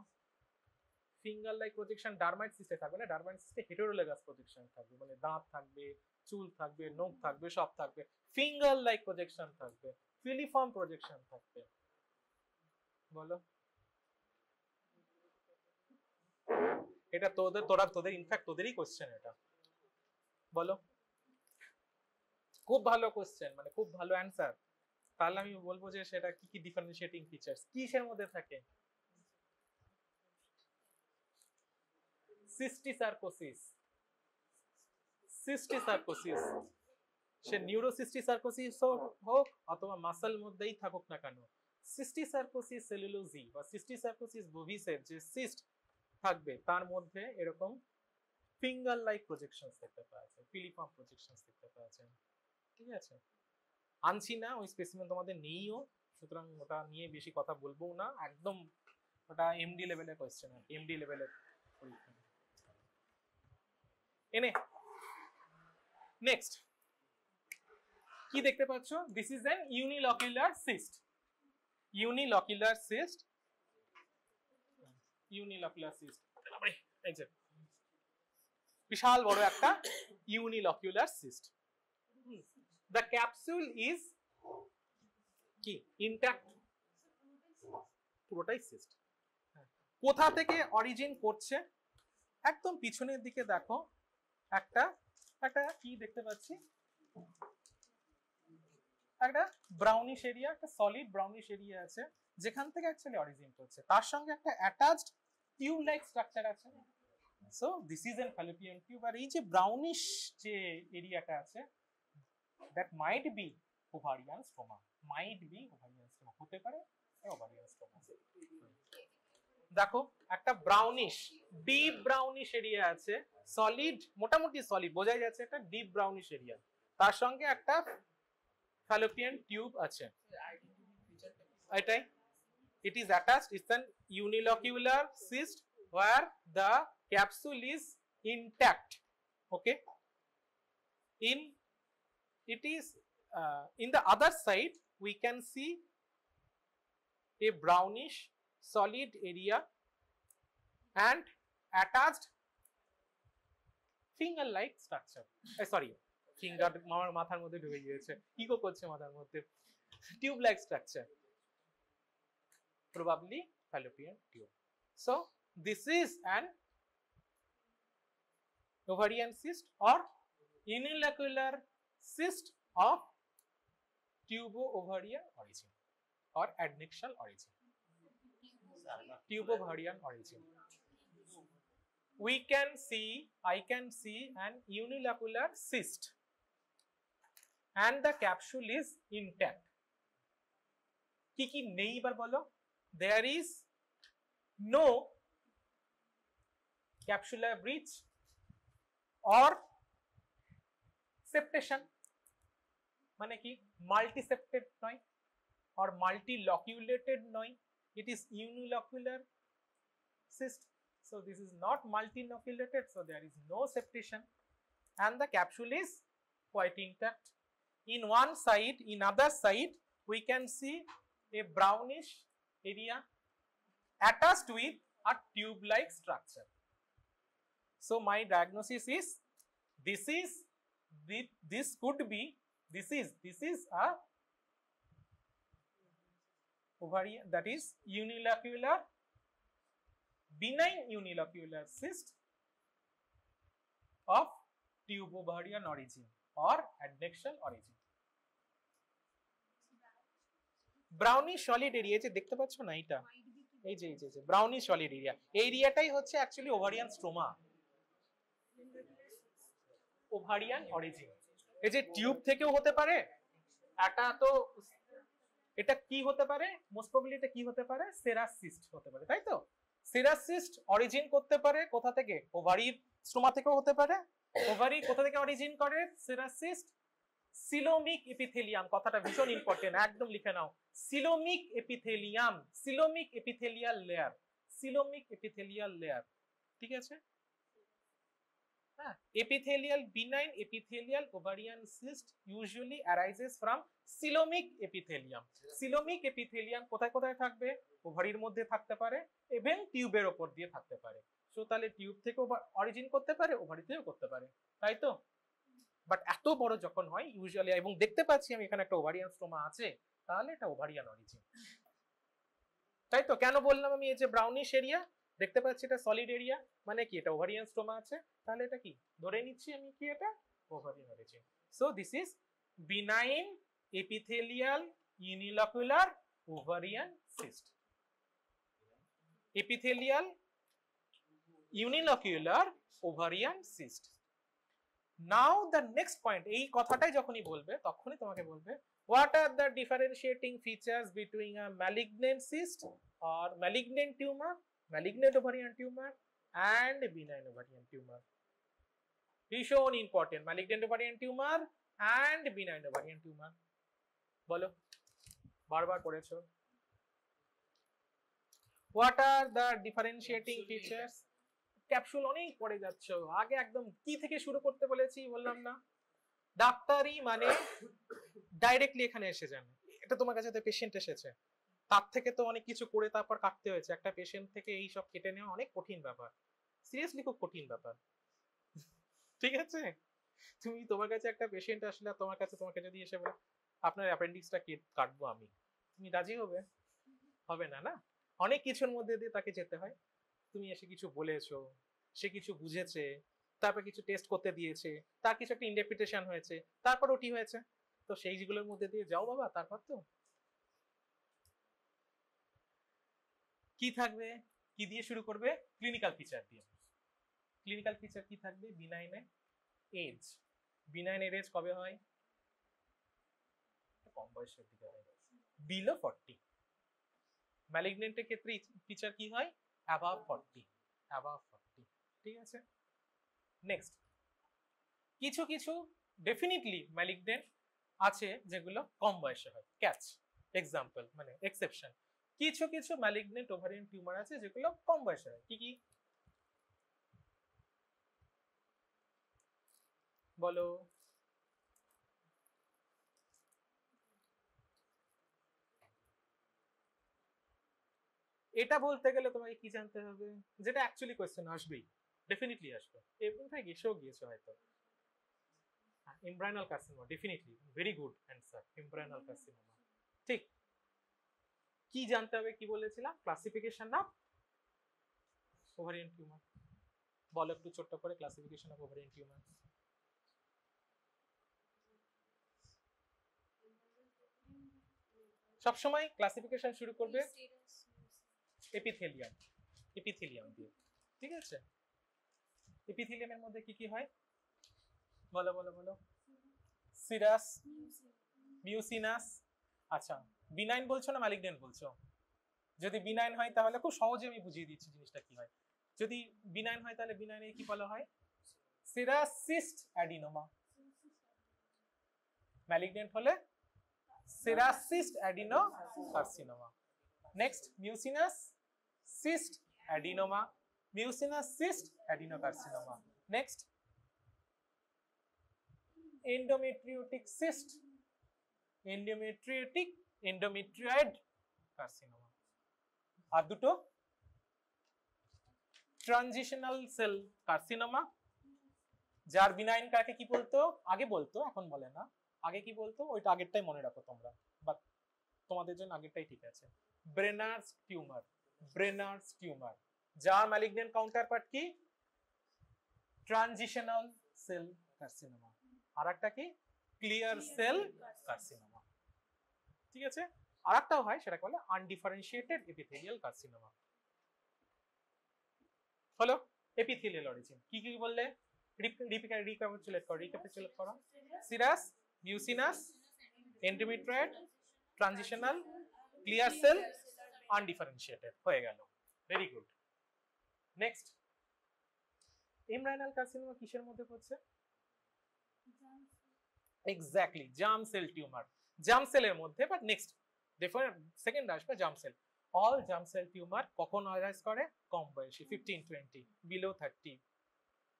ফিঙ্গার লাইক প্রজেকশন ডারমাইট সিস্টে থাকবে না, ডারমাইট সিস্টে হেটেরোলেগাস প্রজেকশন থাকবে, মানে দাঁত থাকবে, চুল থাকবে, নখ থাকবে, সব থাকবে। ফিঙ্গার লাইক প্রজেকশন থাকবে, ফিলিফর্ম প্রজেকশন থাকবে। বলো, এটা তোদের ইনফ্যাক্ট তোদেরই কোশ্চেন এটা। বলো, খুব ভালো কোশ্চেন, মানে খুব ভালো অ্যান্সার। তাহলে আমি বলবো যে সেটা কি কি ডিফারেন্সিয়েটিং ফিচার্স কিসের মধ্যে থাকে? সিস্টিসার্কোসিস, সিস্টিসার্কোসিস, সে নিউরোসিস্টিসার্কোসিস হোক অথবা মাসল মধ্যেই থাকুক না কেন, সিস্টিসার্কোসিস সেলুলোজি বা সিস্টিসার্কোসিস বোভিসের যে সিস্ট থাকবে তার মধ্যে এরকম ফিঙ্গার লাইক প্রজেকশনস দেখতে পাওয়া যায়, ফিলিফর্ম প্রজেকশনস দেখতে পাওয়া যায়। ঠিক আছে, আনছি না, ওই স্পেসিমেন তোমাদের নেইও, সুতরাং ওটা নিয়ে বেশি কথা বলবো না, একদম ওটা এমডি লেভেলের কোশ্চেন, এমডি লেভেলের পরীক্ষা। এনে নেক্সট কি দেখতে পাচ্ছ? This is an unilocular cyst, unilocular cyst, unilocular cyst, এই যে বিশাল বড় একটা unilocular cyst. The capsule is কি ইনট্যাক্ট, পুরোটাই সিস্ট। কোথা থেকে অরিজিন করছে? একদম পিছনের দিকে দেখো, একটা একটা কি দেখতে পাচ্ছি, একটা ব্রাউনিশ এরিয়া, একটা সলিড ব্রাউনিশ এরিয়া আছে যেখান থেকে অ্যাকচুয়ালি অরিজিন করছে, তার সঙ্গে একটা অ্যাটাচড টিউব লাইক স্ট্রাকচার আছে। So this is an fallopian tube. আর এই যে ব্রাউনিশ যে এরিয়াটা আছে, that might be ovarian stroma, might be ovarian stroma, হতে পারে ovarian stroma। দেখো একটা ব্রাউনিশ, ডিপ ব্রাউনিশ এরিয়া আছে, সলিড, মোটামুটি সলিড বোঝাই যাচ্ছে, একটা ডিপ ব্রাউনিশ এরিয়া, তার সঙ্গে একটা ফ্যালোপিয়ান টিউব আছে। এটাই, it is attached, it's an unilocular cyst where the capsule is intact. Okay, it is in the other side we can see a brownish solid area and attached finger like structure, sorry finger আমার মাথার মধ্যে ঢুকে গিয়েছে, eco করছে মাথার মধ্যে, tube like structure, probably fallopian tube. So this is an ovarian cyst or unilocular cyst of tubo-ovarian origin or adnexal origin. Tubo-ovarian origin. I can see an unilocular cyst and the capsule is intact. কি কি নেই এবার বলো? There is no capsular breach or septation, মানে কি multiseptate নয় or multiloculated নয়, it is unilocular cyst, so this is not multiloculated, so there is no septation and the capsule is quite intact. In one side, in other side we can see a brownish area attached with a tube like structure. So my diagnosis is this could be this is a ovarian, that is unilocular, benign unilocular cyst of tubo-ovarian origin or adnexal origin. Brownish solid area যে দেখতে পাচ্ছ না, এটা এই যে brownish solid area, এই এরিয়াটাই হচ্ছে actually ovarian stroma, ovarian origin. এই যে টিউব থেকেও হতে পারে, এটা কি হতে পারে, মোস্ট প্রবাবলি এটা কি হতে পারে, সেরাস সিস্ট হতে পারে, তাই তো? সিরাস সিস্ট অরিজিন করতে পারে কোথা থেকে? ওভারির স্টোমা থেকেও হতে পারে। ওভারি কোথা থেকে অরিজিন করে সিরাস সিস্ট? সিলোমিক এপিথেলিয়াম, কথাটা ভীষণ ইম্পর্টেন্ট, একদম লিখে নাও। Coelomic epithelium, coelomic epithelial layer, coelomic epithelial layer, ঠিক আছে? হ্যাঁ, epithelial benign epithelial ovarian cyst usually arises from coelomic epithelium. Coelomic epithelium কোথায় কোথায় থাকবে? ওভারির মধ্যে থাকতে পারে এবং টিউবের ওপর দিয়ে থাকতে পারে। সো তাহলে টিউব থেকেও অরিজিন করতে পারে, ওভারি থেকেও করতে পারে, তাই তো? বাট এত বড় যখন হয় ইউজুয়ালি, এবং দেখতে পাচ্ছি আমি এখানে একটা ওভারিয়ান স্টোমা আছে, তাহলে এটা ওভারিয়ান অরিজিন, তাই তো? কেন বললাম আমি এই যে ব্রাউনিশ এরিয়া দেখতে পাচ্ছি এটা সলিড এরিয়া, মানে কি এটা ওভারিয়ান স্টোমা আছে, তাহলে এটা কি ধরে নিচ্ছি আমি কি এটা ovarian origin. So this is benign epithelial unilocular ovarian cyst, epithelial unilocular ovarian cyst. Now the next point, এই কথাটাই যখনই বলবে তখনই তোমাকে বলবে what are the differentiating features between a malignant cyst or malignant tumor, malignant ovarian tumor and benign ovarian tumor. ভীষণ important, malignant ovarian tumor and benign ovarian tumor। বলো, বারবার করেছো। what are the differentiating features? Capsule অনেক পড়ে যাচ্ছ, আগে একদম কি থেকে শুরু করতে বলেছি বললাম না? ডাক্তারি মানে ডাইরেক্টলি এখানে এসে যান, এটা তোমার কাছে পেশেন্ট এসেছে, তার থেকে তো অনেক কিছু করে তারপর কাটতে হয়েছে, একটা পেশেন্ট থেকে এই সব কেটে নেওয়া অনেক কঠিন ব্যাপার, সিরিয়াসলি খুব কঠিন ব্যাপার, ঠিক আছে? তুমি তোমার কাছে একটা পেশেন্ট আসলে তোমাকে যদি এসে বলে আপনার অ্যাপেন্ডিক্সটা কাটবো আমি, তুমি রাজি হবে? হবে না, না? অনেক কিছুর মধ্যে দিয়ে তাকে যেতে হয়, তুমি এসে কিছু বলেছো, সে কিছু বুঝেছে, তারপর কিছু টেস্ট করতে দিয়েছে, তার কিছু একটা ইন্টারপ্রিটেশন হয়েছে, তারপর ওটি হয়েছে, তো সেইগুলোর মধ্যে দিয়ে যাও বাবা, তারপর তো কি থাকবে, কি দিয়ে শুরু করবে? ক্লিনিক্যাল ফিচার দিয়ে। ক্লিনিক্যাল ফিচার কি থাকবে? বিনাইনে এজ, বিনাইনের এজ কবে হয়? কম বয়সের দিকে হয়, বিলো 40। ম্যালিগনেন্টের ক্ষেত্রে ফিচার কি হয়? অ্যাবাভ 40, অ্যাবাভ 40, ঠিক আছে? নেক্সট, কিছু কিছু ডেফিনেটলি ম্যালিগনেন্ট আছে যেগুলো কম বয়সে হয়, ক্যাচ এক্সাম্পল মানে এক্সেপশন। কিছু কিছু ম্যালিগনেন্ট ওভারিয়ান টিউমার আছে যেগুলো কম বয়সে হয়, কি কি বলো? এটা বলতে গেলে তোমাকে কি জানতে হবে, যেটা অ্যাকচুয়ালি কোয়েশ্চেন আসবেই, ডেফিনেটলি আসবে, এবং তাই এসেও গিয়েছে হয়তো। এমব্রায়োনাল carcinoma, definitely very good answer, এমব্রায়োনাল carcinoma, ঠিক। কি জানতে হবে, কি বলেছিলাম? ক্লাসিফিকেশন অফ ওভারিয়ান টিউমার, বলো একটু ছোট্ট করে, ক্লাসিফিকেশন অফ ওভারিয়ান টিউমার। সবসময় ক্লাসিফিকেশন শুরু করবে এপিথেলিয়াম, এপিথেলিয়াম দিয়ে, ঠিক আছে? এপিথেলিয়ামের মধ্যে কি কি হয় বলো বলো বলো? Serous, mucinous. আচ্ছা, বিনাইন বলছো না ম্যালিগন্যান্ট বলছো? যদি বিনাইন হয় তাহলে খুব সহজে আমি বুঝিয়ে দিচ্ছি জিনিসটা কি হয়। যদি বিনাইন হয় তাহলে বিনাইনে কি বলা হয়? Serous cystadenoma. ম্যালিগন্যান্ট হলে serous cystadenocarcinoma. Next, mucinous cystadenoma, mucinous cystadenocarcinoma. Next, endometriotic cyst, endometrioid carcinoma. আর দুটো ট্রানজিশনাল সেল কার্সিনোমা, যার বিনাইন কাকে কি বলতো? আগে বলতো, এখন বলে না। আগে কি বলতো ওইটা আগেরটাই মনে রাখো তোমরা, বাট তোমাদের জন্য আগেরটাই ঠিক আছে। ব্রেনার্স টিউমার, ব্রেনার্স টিউমার, যার ম্যালিগন্যান্ট কাউন্টারপার্ট কি? Transitional cell carcinoma. আর একটা কি? ক্লিয়ার সেল কার্সিনোমা, ঠিক আছে? আর একটাও হয়, সেটা বলে আনডিফারেন্সিয়েটেড এপিথেলিয়াল কার্সিনোমা। হলো এপিথেলিয়াল অরিজিন। কি কি বললে? রিক্যাপিচুলেট করো। Serous, mucinous, endometrioid, transitional, clear cell, undifferentiated হয়ে গেল। Very good. Next, embryonal carcinoma কিসের মধ্যে পড়ছে? Exactly, germ cell tumour. Germ সেলের মধ্যে, বাট নেক্সট সেকেন্ড আসবে germ cell. All germ cell tumour কখন অ্যারাইজ করে? কম বয়সী, 15-20, বিলো 30,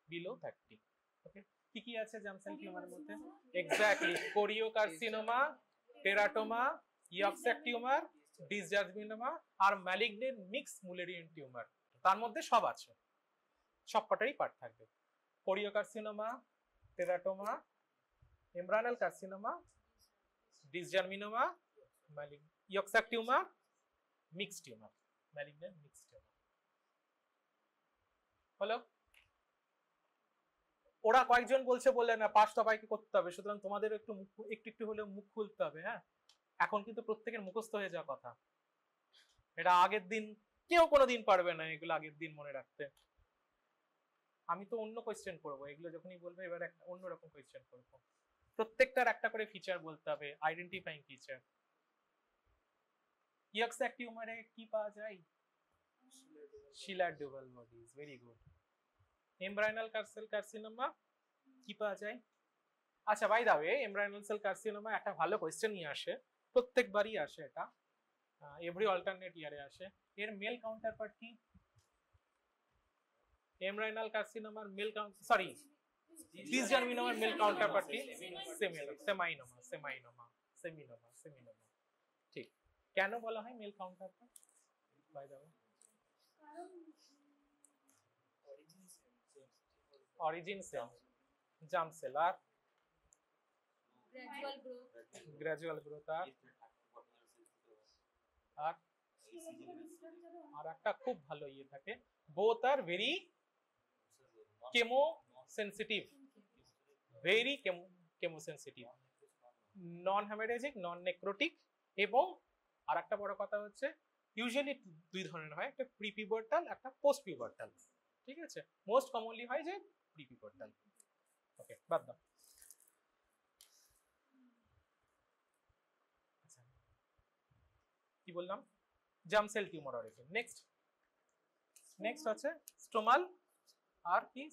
বিলো 30। ওকে, কি কি আছে জার্ম সেল টিউমারের মধ্যে? Exactly, choriocarcinoma, teratoma, yolk sac tumour, dysgerminoma আর ম্যালিগনেন্ট মিক্স মুলেরিয়ান টিউমার। তার মধ্যে সব আছে, সব কটারই পার্ট থাকবে। Choriocarcinoma, teratoma, embryonal carcinoma, dysgerminoma, yolk sac tumour, mix tumour, malignant mix tumour. হলো? ওরা কয়েকজন বলছে বললে না, পাঁচ সবাইকে করতে হবে, সুতরাং তোমাদের একটু একটু হলেও মুখ খুলতে হবে। হ্যাঁ, এখন কিন্তু প্রত্যেকের মুখস্থ হয়ে যাওয়া কথা, এটা আগের দিন কেউ কোনোদিন পারবে না এগুলো আগের দিন মনে রাখতে। আমি তো অন্য কোয়েশ্চেন করবো, এগুলো যখনই বলবে এবার একটা অন্যরকম কোয়েশ্চেন করবো। প্রত্যেকটার একটা করে ফিচার বলতে হবে, আইডেন্টিফাইং ফিচার। ইয়ক্সাক টিউমারে কি পাওয়া যায়? Schiller Duval bodies, very good. Embryonal cell carcinoma কি পাওয়া যায়? আচ্ছা, by the way, embryonal cell carcinoma একটা ভালো কোয়েশ্চেন নিয়ে আসে, প্রত্যেকবারই আসে, এটা এভরি অল্টারনেট ইয়ারে আসে। এর মেল কাউন্টার পার্ট কি? এমব্রায়োনাল কার্সিনোমার মেল সরি ডিসজার্মিনোমার মেল কাউন্টার পার্ট কি? Seminoma, seminoma, seminoma, seminoma. ঠিক, কেন বলা হয় male counterpart? By the way, origin cell, germ cell, আর গ্র্যাজুয়াল গ্রোথ, আর একটা খুব ভালো ইয়ে থাকে, বোথ আর very chemo sensitive, very chemo sensitive, non haemorrhagic, non necrotic, এবং আর একটা বড় কথা হচ্ছে ইউজুয়ালি দুই ধরনের হয়, একটা প্রিপিউবার্টাল, একটা পোস্ট পিউবার্টাল। ঠিক আছে, মোস্ট কমনলি হয় যে প্রিপিউবার্টাল। ওকে, বাদ দাও। আচ্ছা, কি বললাম? Germ cell tumour origin. Next আছে স্টোমাল, আর কি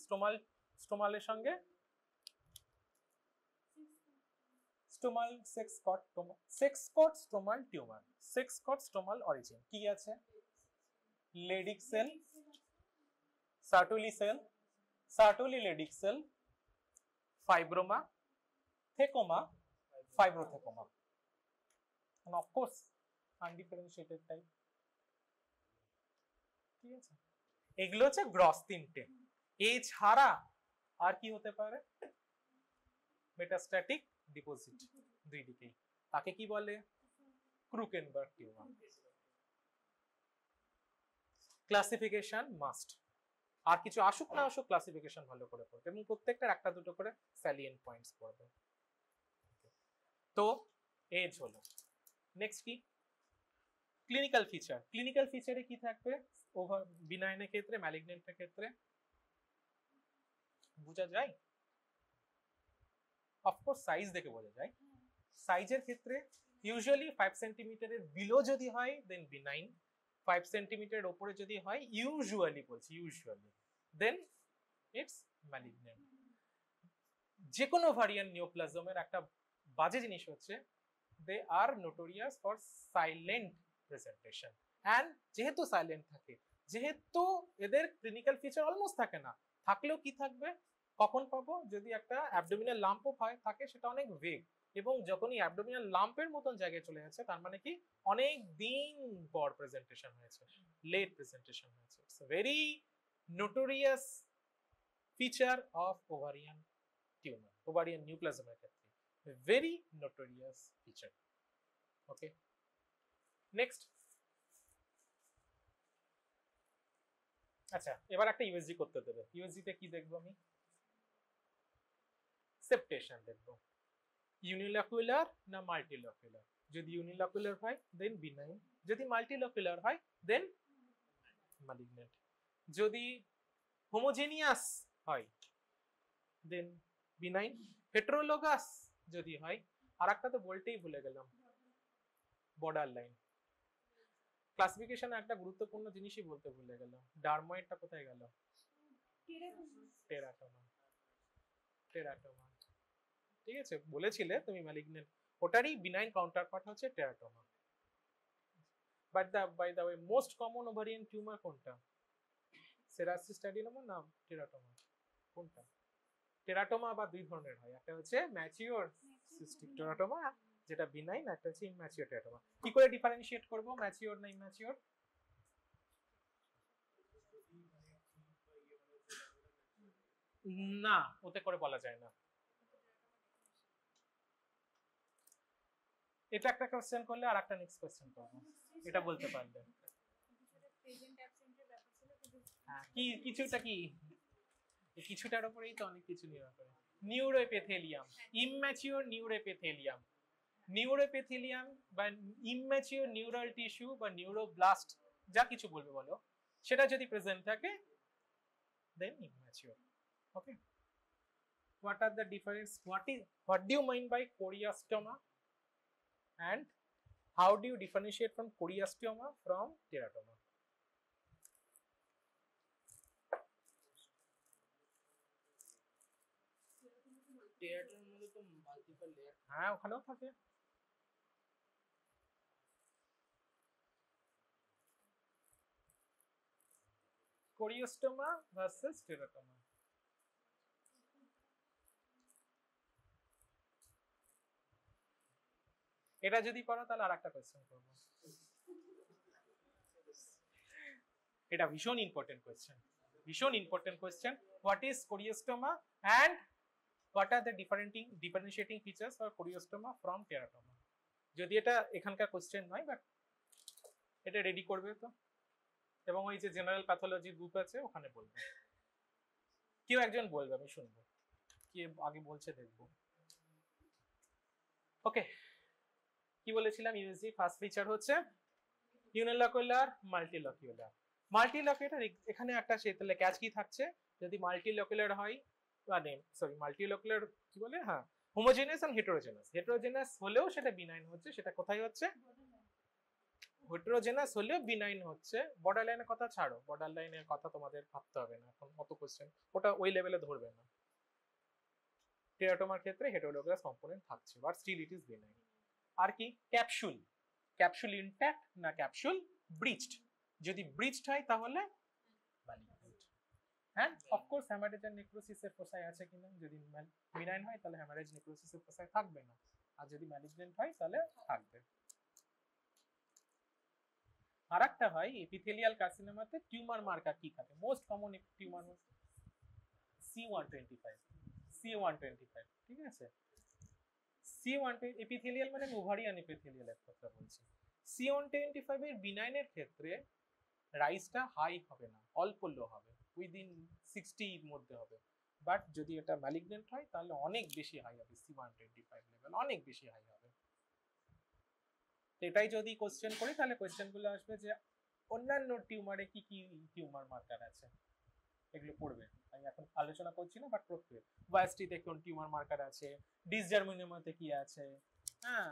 স্টোমালের সঙ্গে stromal sex cord stromal tumour, sex cord stromal origin কি আছে? Leydig cell, Sertoli cell, Sertoli Leydig cell, fibroma, thecoma, fibrothecoma, and of course undifferentiated type। ঠিক আছে, এগুলো হচ্ছে গ্রস তিনটে। এছাড়া আর কি হতে পারে? মেটাস্ট্যাটিক ডিপোজিট দুই দিকেই, তাকে কি বলে? ক্রুকেনবার্গ টিউমার। ক্লাসিফিকেশন মাস্ট, আর কিছু আসুক না আসুক ক্লাসিফিকেশন ভালো করে পড়বে, এবং প্রত্যেকটার একটা দুটো করে স্যালিয়েন্ট পয়েন্টস পড়বে। তো এজ হলো। নেক্সট কি? Clinical feature. ক্লিনিক্যাল ফিচারে কি থাকবে? ওভার বিনাইনের ক্ষেত্রে, ম্যালিগনেন্টের ক্ষেত্রে বোঝা যায়? অফকোর্স সাইজ দেখে বোঝা যায়। সাইজের ক্ষেত্রে ইউজুয়ালি 5 সেন্টিমিটারের বিলো যদি হয় দেন বিনাইন, 5 সেন্টিমিটারের উপরে যদি হয় ইউজুয়ালি দেন ইটস ম্যালিগনেন্ট। যে কোনো ভারিয়ান্ট নিওপ্লাজমের একটা বাজে জিনিস হচ্ছে they are notorious for silent presentation, and যেহেতু সাইলেন্ট থাকে, যেহেতু এদের ক্লিনিক্যাল ফিচার অলমোস্ট থাকে না, থাকলেও কি থাকবে? কখন পাবো? যদি একটা অ্যাবডোমিনাল লাম্পও হয় থাকে, সেটা অনেক ভেগ, এবং যখনই অ্যাবডোমিনাল লাম্পের মতন জায়গায় চলে যাচ্ছে তার মানে কি অনেক দিন পর প্রেজেন্টেশন হয়েছে, লেট প্রেজেন্টেশন হয়েছে। It's a very notorious feature of ovarian tumour, ovarian নিউপ্লাজমের ক্ষেত্রে very notorious feature. Okay, next. আচ্ছা, এবার একটা ইউএসজি করতে দেবে। ইউএসজি তে কি দেখবো আমি? সেপটেশন দেখবো। ইউনিলকুলার না মাল্টিলকুলার? যদি ইউনিলকুলার হয় দেন বিনাইন, যদি মাল্টিলকুলার হয় দেন মালিগন্যান্ট, যদি হোমোজেনিয়াস হয় দেন বিনাইন, হেটেরোলোগাস যদি হয়, আর একটা তো বলতেই ভুলে গেলাম, বর্ডার লাইন। ক্লাসিফিকেশনে একটা গুরুত্বপূর্ণ জিনিসই বলতে ভুলে গেল, ডার্ময়েডটা কোথায় গেল? টেরাটোমা। টেরাটোমা, ঠিক আছে, বলেছিলে তুমি ম্যালিগন্যান্ট, ওটারই বিনাইন কাউন্টারপার্ট হচ্ছে teratoma. But by the way most common ovarian tumour কোনটা? সেরাসিস অ্যাডিনোমা না টেরাটোমা? কোনটা? টেরাটোমা আবার দুই ধরনের হয়, একটা হচ্ছে ম্যাচিওর সিস্টিক টেরাটোমা যেটা বিনাইন, একটা হচ্ছে ইম্যাচিওর টেরাটোমা। কি করে ডিফারেন্সিয়েট করব ম্যাচিওর না ইম্যাচিওর? না, ওতে করে বলা যায় না। এটা একটা কোশ্চেন করলে আর একটা নেক্সট কোশ্চেন করব, এটা বলতে পারলে। কি কিছুটা কি কিছুটার উপরেই তো অনেক কিছু নির্ভর করে। নিউরোএপিথেলিয়াম, ইম্যাচিওর নিউরোএপিথেলিয়াম, নিউরোএপিথেলিয়াম বা ইম্যাচিওর নিউরাল টিস্যু বা নিউরোব্লাস্ট যা কিছু বলবে বলো, সেটা যদি প্রেজেন্ট থাকে then immature. Okay, what are the difference, what do you mean by choriostoma and how do you differentiate from choriostoma from teratoma? টেরাটোমার মধ্যে তো মাল্টিপল লেয়ার। হ্যাঁ, ওখানেও থাকে। choriostoma versus teratoma, এটা যদি পারো তাহলে আরেকটা কোশ্চেন করব, এটা ভীষণ ইম্পর্টেন্ট কোশ্চেন, ভীষণ important question. What is choriostoma and what are the differentiating features for choriostoma from teratoma? যদি এটা এখানকার কোশ্চেন নয় বাট এটা রেডি করবে তো, এবং ওই যে জেনারেল প্যাথোলজি গ্রুপ আছে ওখানে বলবে, কেউ একজন বলবে, আমি শুনবো কে আগে বলছে দেখবো। ওকে, কি বলেছিলাম? ইউএসজি ফার্স্ট ফিচার হচ্ছে ইউনিলকুলার মাল্টিলকুলার। মাল্টিলকুলার এখানে একটা তাহলে ক্যাচ কি থাকছে, যদি মাল্টিলকুলার হয় মানে সরি মাল্টিলকুলার কি বলে, হ্যাঁ হোমোজেনাস এন্ড হেটেরোজেনাস। হেটেরোজেনাস হলেও সেটা বিনাইন হচ্ছে, সেটা কোথায় হচ্ছে? হেটেরোজেনাস হলেও বিনাইন হচ্ছে। বর্ডার লাইনের কথা ছাড়ো, বর্ডার লাইনের কথা তোমাদের ভাবতে হবে না এখন, অত কোশ্চেন ওটা ওই লেভেলে ধরবে না। টেরাটোমার ক্ষেত্রে হেটেরোলোগাস কম্পোনেন্ট থাকছে but still it is benign. আর কি? ক্যাপসুল, ক্যাপসুল ইনট্যাক্ট না ক্যাপসুল ব্রিচড? যদি ব্রিচড হয় তাহলে ম্যালিগন্যান্ট। হ্যাঁ, অফকোর্স হ্যামারেজ এন্ড নেক্রোসিসের ফোসাই আছে কিনা, যদি বিনাইন হয় তাহলে হ্যামারেজ নেক্রোসিসের ফোসাই থাকবে না, আর যদি ম্যালিগন্যান্ট হয় তাহলে থাকবে। আরেকটা হয় এপিথেলিয়াল কার্সিনোমাতে টিউমার মার্কার কি থাকে? Most common tumour C125, C125, ঠিক আছে। C125 এপিথেলিয়াল মানে ওভারিয়ান এপিথেলিয়ালের কথা বলছি। C125 এর বিনাইনের ক্ষেত্রে রাইজটা হাই হবে না, অল্প লো হবে, উইদিন 60 এর মধ্যে হবে। বাট যদি এটা ম্যালিগন্যান্ট হয় তাহলে অনেক বেশি হাই হবে, C125 লেভেল অনেক বেশি হাই হবে। এটাই যদি কোশ্চেন করি তাহলে কোশ্চেনগুলো আসবে যে অন্যান্য টিউমারে কি কি টিউমার মার্কার আছে, এগুলো পড়বে। আমি এখন আলোচনা করছি না, বাট পড়তে ভায়াস্টিতে কোন টিউমার মার্কার আছে, ডিসজার্মিনোমাতে কি আছে, হ্যাঁ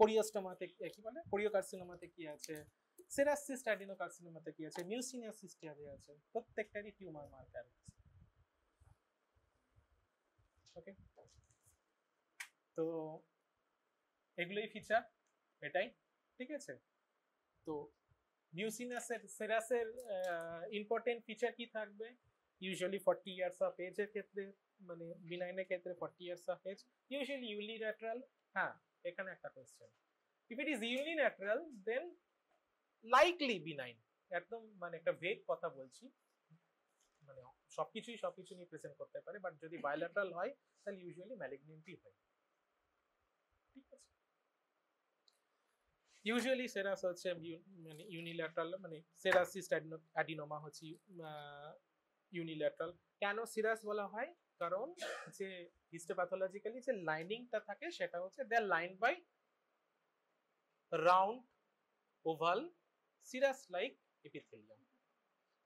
কোরিওস্টোমাতে কি বলে, কোরিওকার্সিনোমাতে কি আছে, সেরাসিস অ্যাডিনোকার্সিনোমাতে কি আছে, মিউসিনিয়া সিস্টিয়াতে আছে, প্রত্যেকটারই টিউমার মার্কার আছে। ওকে, তো এগুলোই ফিচার, এটাই ঠিক আছে। তো মিউসিনাসের সেরাসের ইম্পর্টেন্ট ফিচার কি থাকবে? ইউজুয়ালি 40 ইয়ার্স অফ এজ এর ক্ষেত্রে, মানে বিনাইনের ক্ষেত্রে 40 years of age, usually unilateral. হ্যাঁ, এখানে একটা question, if it is unilateral then likely benign. একদম মানে একটা ভেগ কথা বলছি, মানে সবকিছু নিয়ে প্রেজেন্ট করতে পারে, বাট যদি বায়োল্যাটারাল হয় তাহলে ইউজুয়ালি ম্যালিগন্যান্টই হয়, ঠিক আছে। ইউজুয়ালি সেরাস হচ্ছে মানে ইউনিল্যাটারাল, মানে সেরাসিস অ্যাডিনোমা হচ্ছে ইউনিল্যাটারাল। কেন সিরাস বলা হয়? কারণ যে হিস্টোপ্যাথোলজিক্যালি যে লাইনিংটা থাকে সেটা হচ্ছে they are lined by round oval serous like epithelium.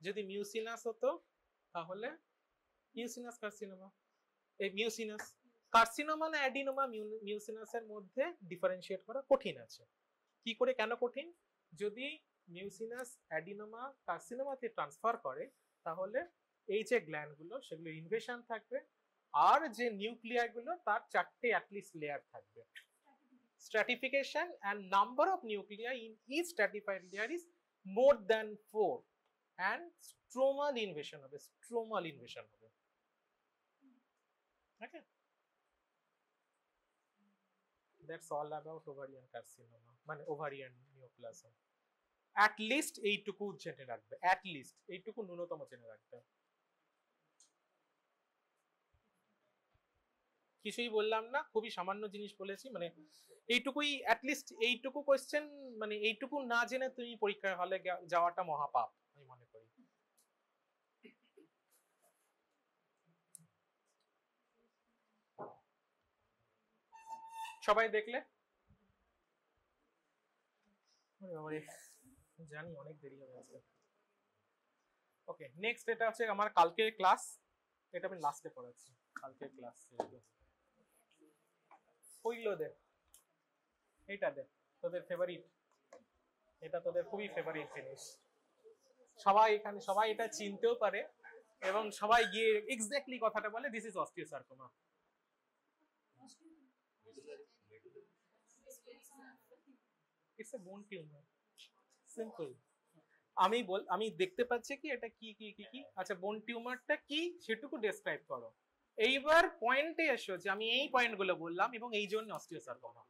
যদি মিউসিনাস হতো তাহলে মিউসিনাস কার্সিনোমা, এই মিউসিনাস কার্সিনোমা না অ্যাডিনোমা মিউসিনাসের মধ্যে ডিফারেন্সিয়েট করা কঠিন আছে। কি করে, কেন কঠিন? যদি মিউসিনাস অ্যাডিনোমা কার্সিনোমাতে ট্রান্সফার করে, তাহলে এই যে গ্ল্যান্ড গুলো সেগুলো ইনভেশন থাকবে, আর যে নিউক্লিয়ার গুলো তার 4টে অ্যাটলিস্ট লেয়ার থাকবে। Stratification and number of nuclei in each stratified layer is more than 4 and stromal invasion হবে, stromal invasion হবে। Okay, that's all about ovarian carcinoma, মানে ovarian neoplasm। at least এইটুকু জেনে রাখবে, at least এইটুকু ন্যূনতম জেনে রাখবে। কিছুই বললাম না, খুবই সামান্য জিনিস বলেছি, মানে এইটুকুই, অ্যাটলিস্ট এইটুকু কোশ্চেন, মানে এইটুকু না জেনে তুমি পরীক্ষার হলে যাওয়াটা মহাপাপ আমি মনে করি। সবাই দেখলে? জানি অনেক দেরি হয়ে গেছে। ওকে, নেক্সট এটা হচ্ছে আমার কালকের ক্লাস, এটা আমি লাস্টে পড়াচ্ছি। কালকের ক্লাস ওইগুলো দে, এইটা দে, তোদের ফেভারিট, এটা তোদের খুবই ফেভারিট জিনিস। সবাই এখানে, সবাই এটা চিনতেও পারে এবং সবাই গিয়ে এক্স্যাক্টলি কথাটা বলে, this is osteosarcoma. It's a বোন টিউমার, সিম্পল। আমি দেখতে পাচ্ছি কি এটা কি কি কি কি, আচ্ছা বোন টিউমারটা কি সেটুকু ডেসক্রাইব করো। এইবার পয়েন্টে এসো যে আমি এই পয়েন্টগুলো বললাম এবং এই জন্য অস্টিওসার্কোমা।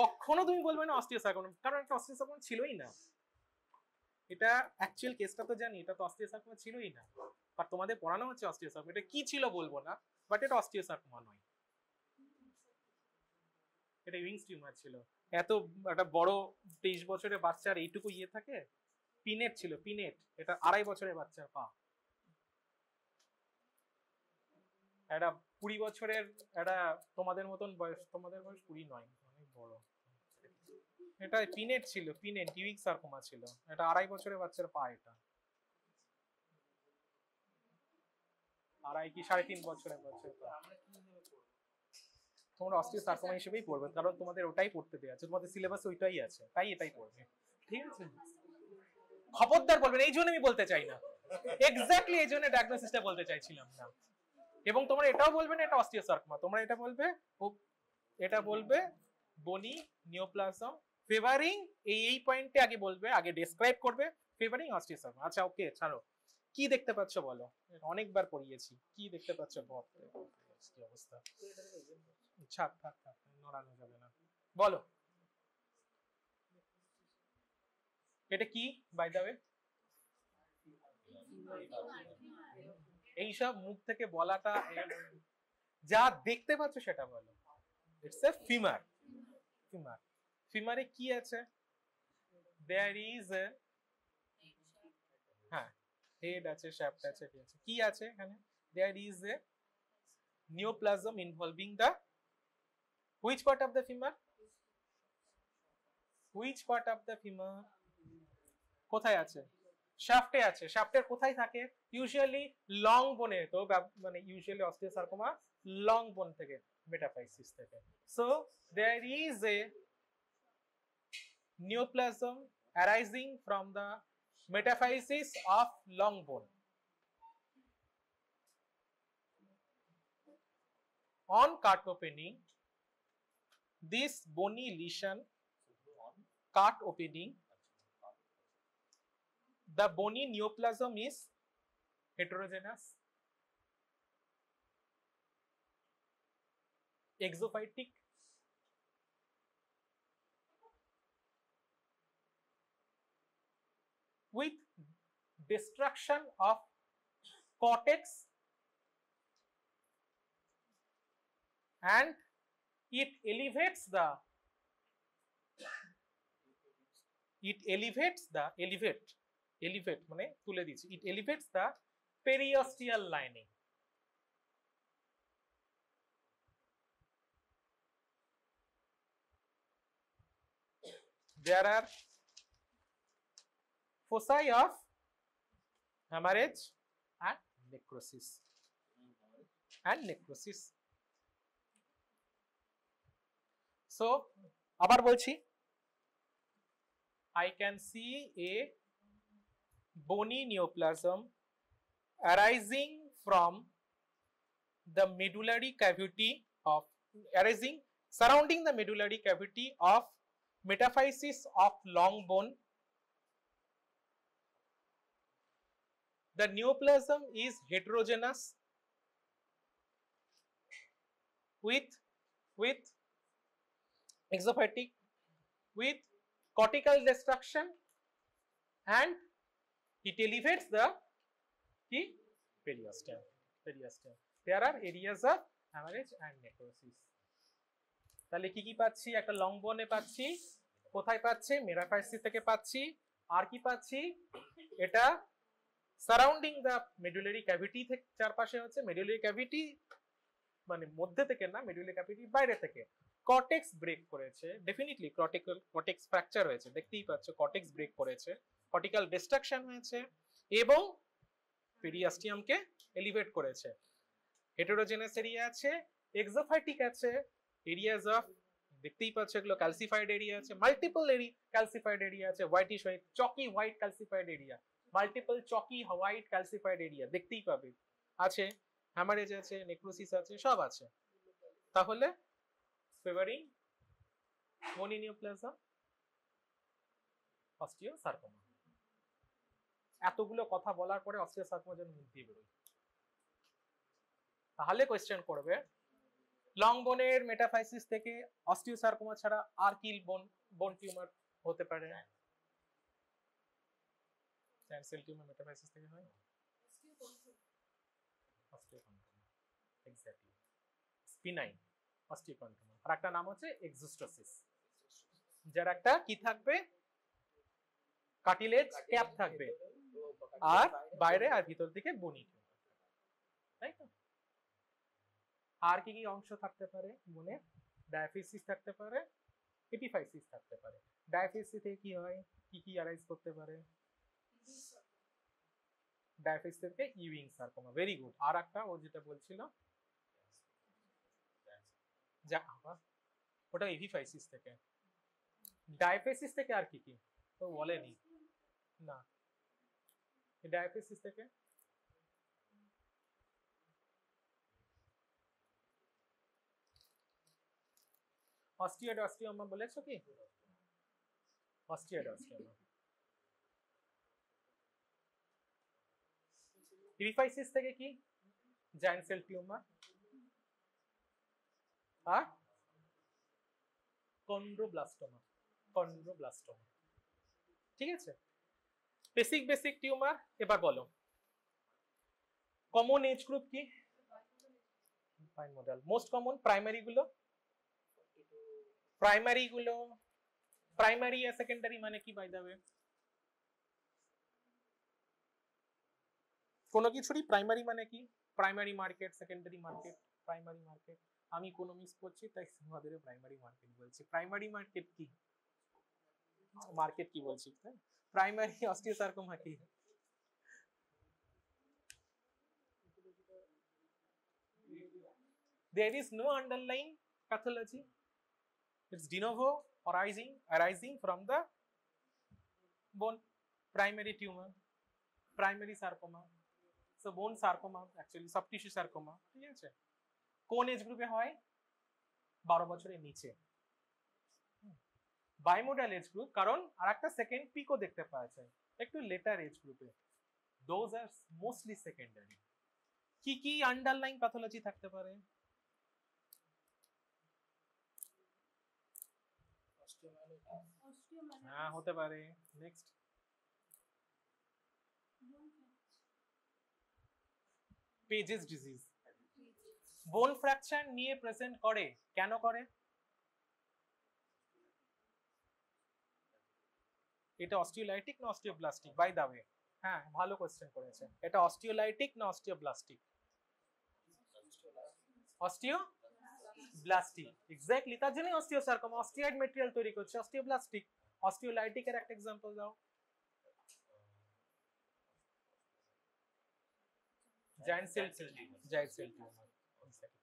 কখনো তুমি বলবে না অস্টিওসার্কোমা, কারণ একটা অস্টিওসার্কোমা ছিলই না। এটা অ্যাকচুয়াল কেসটা তো জানি, এটা তো অস্টিওসার্কোমা ছিলই না, বাট তোমাদের পড়ানো হচ্ছে অস্টিওসার্কোমা। এটা কি ছিল বলবো না, বাট এটা অস্টিওসার্কোমা নয়, এটা উইংস টিউমার ছিল। এত একটা বড় 23 বছরের বাচ্চার এইটুকু ইয়ে থাকে, পিনেট ছিল, পিনেট। এটা 2.5 বছরের বাচ্চার পা। একটা 20 বছরের, একটা তোমাদের মতন বয়স, তোমাদের বয়স 20 নয়, অনেক বড়। এটা পিনেট ছিল, পিনেট ডিউইক সার্কোমা ছিল। এটা 2.5 বছরের বাচ্চার পা, এটা 2.5 কি 3.5 বছরের বাচ্চার পা। তোমরা অস্টিওসার্কোমা হিসেবেই পড়বে, কারণ তোমাদের ওটাই পড়তে দেওয়া আছে, তোমাদের সিলেবাসে ওইটাই আছে, তাই এটাই পড়বে, ঠিক আছে? খবরদার বলবেন, এই জন্য আমি বলতে চাই না, এক্স্যাক্টলি এই জন্য ডায়াগনোসিসটা বলতে চাইছিলাম না। এবং তোমরা এটাও বলবে না এটা অস্টিওসার্কোমা, তোমরা এটা বলবে, এটা বলবে বনি নিওপ্লাজম ফেভারিং, এই পয়েন্টে আগে বলবে, আগে ডেসক্রাইব করবে ফেভারিং অস্টিওসার্কোমা। আচ্ছা ওকে, ছাড়ো, কি দেখতে পাচ্ছ বলো, অনেকবার পড়িয়েছি, কি দেখতে পাচ্ছ? কি অবস্থা, থাক থাক থাক, নড়ানো যাবে না, বলো এটা কি বাই দ্য ওয়ে? এইসব মুখ থেকে বলাটা, যা দেখতে পাচ্ছ সেটা বলো। It's a femur. ফিমার, ফিমারে কি আছে? দেয়ার ইজ এ, হ্যাঁ হেড আছে, শ্যাফট আছে, কি আছে এখানে? There is a neoplasm involving the which part of the femur? Which part of the femur? কোথায় আছে? শ্যাফটে আছে। শ্যাফটের কোথায় থাকে? ইউজুয়ালি লং বোনে, তো মানে ইউজুয়ালি অস্টিওসার্কোমা লং বোন থেকে, মেটাফাইসিস থেকে। So there is a neoplasm arising from the metaphysis of long bone. On cut opening, this bony lesion, cut opening, the bony neoplasm is heterogeneous, exophytic, with destruction of cortex, and it elevates the elevate মানে তুলে দিচ্ছি, it elevates the periosteal lining. There are foci of hemorrhage and necrosis. So আবার বলছি, I can see a bony neoplasm arising from the medullary cavity of surrounding the medullary cavity of metaphysis of long bone. The neoplasm is heterogeneous with exophytic, with cortical destruction, and it elevates the periosteum. There are areas of hemorrhage and necrosis. তাহলে কি কি পাচ্ছি? একটা long বোনে পাচ্ছি, কোথায় পাচ্ছি? Metaphysis থেকে পাচ্ছি। আর কি পাচ্ছি? এটা সারাউন্ডিং দ্য মেডুলারি ক্যাভিটি থেকে, চারপাশে হচ্ছে মেডুলারি ক্যাভিটি, মানে মধ্যে থেকে না, মেডুলারি ক্যাভিটি বাইরে থেকে কর্টেক্স ব্রেক করেছে। ডেফিনেটলি কর্টেক্স ফ্র্যাকচার হয়েছে, দেখতেই পাচ্ছ কর্টেক্স ব্রেক করেছে, কর্টিক্যাল ডিস্ট্রাকশন হয়েছে এবং পেরিয়াস্টিয়ামকে এলিভেট করেছে। হেটেরোজেনাস এরিয়া আছে, এক্সোফাইটিক আছে, এরিয়াজ অফ, দেখতেই পাচ্ছ এগুলো ক্যালসিফাইড এরিয়া আছে, মাল্টিপল ক্যালসিফাইড এরিয়া আছে, whitish white, chalky white calcified area, multiple chalky white calcified area দেখতেই পাবে আছে, হ্যামারেজ আছে, নেক্রোসিস আছে, সব আছে। তাহলে ফেভারিং bony neoplasm, অস্টিওসার্কোমা। এতগুলো কথা বলার পরে অস্টিওসার্কোমা যেন মুখ দিয়ে বেরোয়। তাহলে কোয়েশ্চেন করবে লং বোনের মেটাফাইসিস থেকে অস্টিওসার্কোমা ছাড়া আর কি বোন টিউমার হতে পারে? জায়ান্ট সেল টিউমার মেটাফাইসিস থেকে হয় অস্টিওকন্ড্রোমা, এক্স্যাক্টলি, স্পিনাইন অস্টিওকন্ড্রোমা। আর একটা নাম হচ্ছে এক্সোস্টোসিস, যার একটা কি থাকবে? কার্টিলেজ ক্যাপ থাকবে, আর বাইরে আর ভিতর দিকে বনি টিউমার, তাই তো? আর কি কি অংশ থাকতে পারে বনে? ডায়াফিসিস থাকতে পারে, এপিফাইসিস থাকতে পারে। ডায়াফিসিস থেকে কি হয়, কি কি অ্যারাইজ করতে পারে? ডায়াফিসিস থেকে ইউইং সার্কোমা, ভেরি গুড। আর একটা ও যেটা বলছিল যা আবার ওটা এপিফাইসিস থেকে। ডায়াফিসিস থেকে আর কি কি তো বলেনি না, ডায়াফিসিস থেকে অস্টিয়েড অস্টিওমা বলেছো কি? অস্টিয়েড অস্টিওমা। এপিফাইসিস থেকে কি? জায়ান্ট সেল টিউমার আর কন্ড্রোব্লাস্টোমা, কন্ড্রোব্লাস্টোমা। ঠিক আছে, বেসিক টিউমার। এবার বলো কমন এজ গ্রুপ কি? মডেল মোস্ট কমন প্রাইমারি আর সেকেন্ডারি মানে কি বাই দ্য ওয়ে? কোনো কিছুরই প্রাইমারি মানে কি? Primary market, secondary market, primary market. আমি কোনো মিস করছি তাই তোমাদের প্রাইমারি মার্কেট বলছি। প্রাইমারি মার্কেট কি? মার্কেট কি বলছি? প্রাইমারি অস্টিওসার্কোমা কি? There is no underlying pathology. It's de novo arising from the bone. Primary tumor, primary sarcoma. So bone sarcoma, actually soft tissue sarcoma. ঠিক আছে, কোন এজ গ্রুপে হয়? 12 বছরের নিচে। বাইমোডাল এজ গ্রুপ, কারণ আরেকটা সেকেন্ড পিকও দেখতে পাওয়া যায় একটু লেটার এজ গ্রুপে। Those are mostly secondary. কি কি আন্ডারলাইং প্যাথোলজি থাকতে পারে? হ্যাঁ হতে পারে। Next, pages disease. বোন ফ্র্যাকচার নিয়ে প্রেজেন্ট করে, কেন করে? এটা অস্টিওলাইটিক না অস্টিওব্লাস্টিক? বাই দা ওয়ে, হ্যাঁ ভালো কোশ্চেন করেছে। এটা অস্টিওলাইটিক না অস্টিওব্লাস্টিক? Osteoblastic, exactly. তার জন্য অস্টিওসার্কোমা, অস্টিয়েড ম্যাটেরিয়াল তৈরি করছে। অস্টিওব্লাস্টিক, অস্টিওলাইটিক এর একটা एग्जांपल দাও। Giant cell tumour.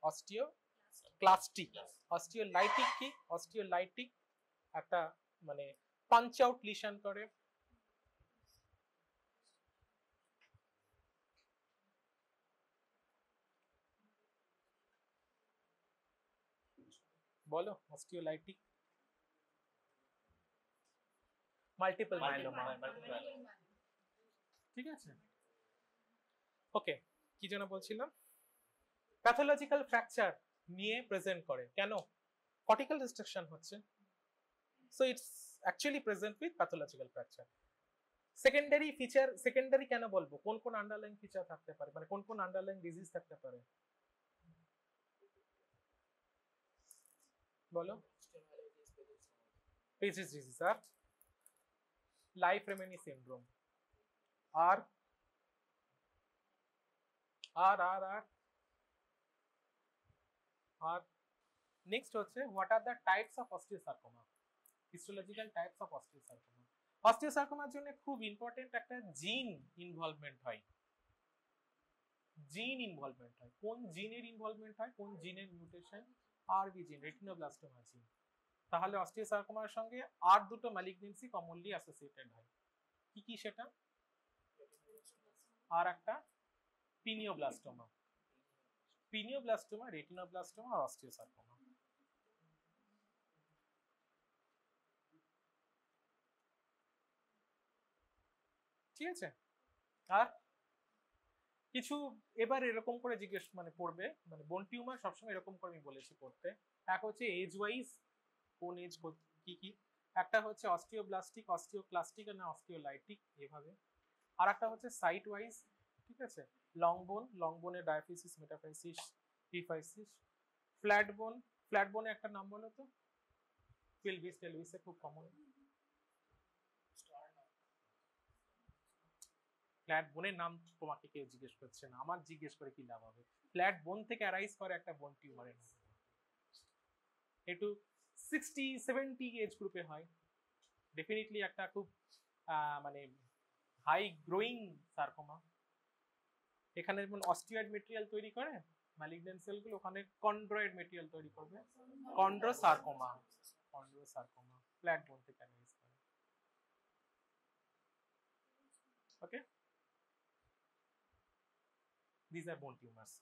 Osteoclastic. Osteolytic কি? অস্টিওলাইটিক একটা মানে পাঞ্চ আউট লিশন করে, বলো অস্টিওলাইটিক, মাল্টিপল মাইলোমা, ঠিক আছে। ওকে, কি যেন বলছিলাম, প্যাথোলজিক্যাল ফ্র্যাকচার নিয়ে প্রেজেন্ট করে, কেন? কর্টিক্যাল ডিস্ট্রাকশন হচ্ছে, so it's actually present with pathological fracture. Secondary feature, secondary কেন বলবো, কোন কোন আন্ডারলাইং ফিচার থাকতে পারে, মানে কোন কোন আন্ডারলাইং ডিজিজ থাকতে পারে বলো? পেজেস ডিজিজ আর লাইফ রেমেনি সিনড্রোম, আর আর আর আর আর নেক্সট হচ্ছে what are the types of osteosarcoma, histological types of osteosarcoma. অস্টিওসার্কোমার জন্য খুব ইম্পর্টেন্ট একটা জিন ইনভলভমেন্ট হয়, জিন ইনভলভমেন্ট হয়। কোন জিনের ইনভলভমেন্ট হয়, কোন জিনের মিউটেশন? আরবি জিন, রেটিনোব্লাস্টোমা জিন। তাহলে অস্টিওসার্কোমার সঙ্গে আর দুটো ম্যালিগনেন্সি কমনলি অ্যাসোসিয়েটেড হয়, কি কি সেটা? আর একটা পিনিওব্লাস্টোমা, পিনিওব্লাস্টোমা, রেটিনোব্লাস্টোমা আর অস্টিওসার্কোমা। ঠিক আছে। আর কিছু এবার এরকম করে জিজ্ঞেস মানে পড়বে, মানে বোন টিউমার সবসময় এরকম করে আমি বলেছি পড়তে। এক হচ্ছে এজ ওয়াইজ, কোন এজ কি কি, একটা হচ্ছে অস্টিওব্লাস্টিক, অস্টিওক্লাস্টিক না অস্টিওলাইটিক এভাবে, আর একটা হচ্ছে সাইট ওয়াইজ, ঠিক আছে। লং বোন, লং বোনের ডায়াফিসিস, মেটাফাইসিস, পিফাইসিস। ফ্ল্যাট বোন, ফ্ল্যাট বোনে একটা নাম বলো তো, পেলভিস, টেলভিসে খুব কমন। ফ্ল্যাট বোনের নাম তোমাকে কেউ জিজ্ঞেস করছে না, আমার জিজ্ঞেস করে কি লাভ হবে? ফ্ল্যাট বোন থেকে অ্যারাইজ করে একটা বোন টিউমারের নাম, একটু 60-70 এজ গ্রুপে হয়, ডেফিনেটলি একটা খুব মানে হাই গ্রোয়িং সার্কোমা। এখানে যেমন অস্টিয়েড মেটেরিয়াল তৈরি করে ম্যালিগন্যান্ট সেলগুলো, ওখানে কন্ড্রয়েড মেটেরিয়াল তৈরি করবে, কন্ড্রোসার্কোমা, কন্ড্রোসার্কোমা ফ্ল্যাট বোন থেকে অ্যারাইজ করে। ওকে, these are bone tumors.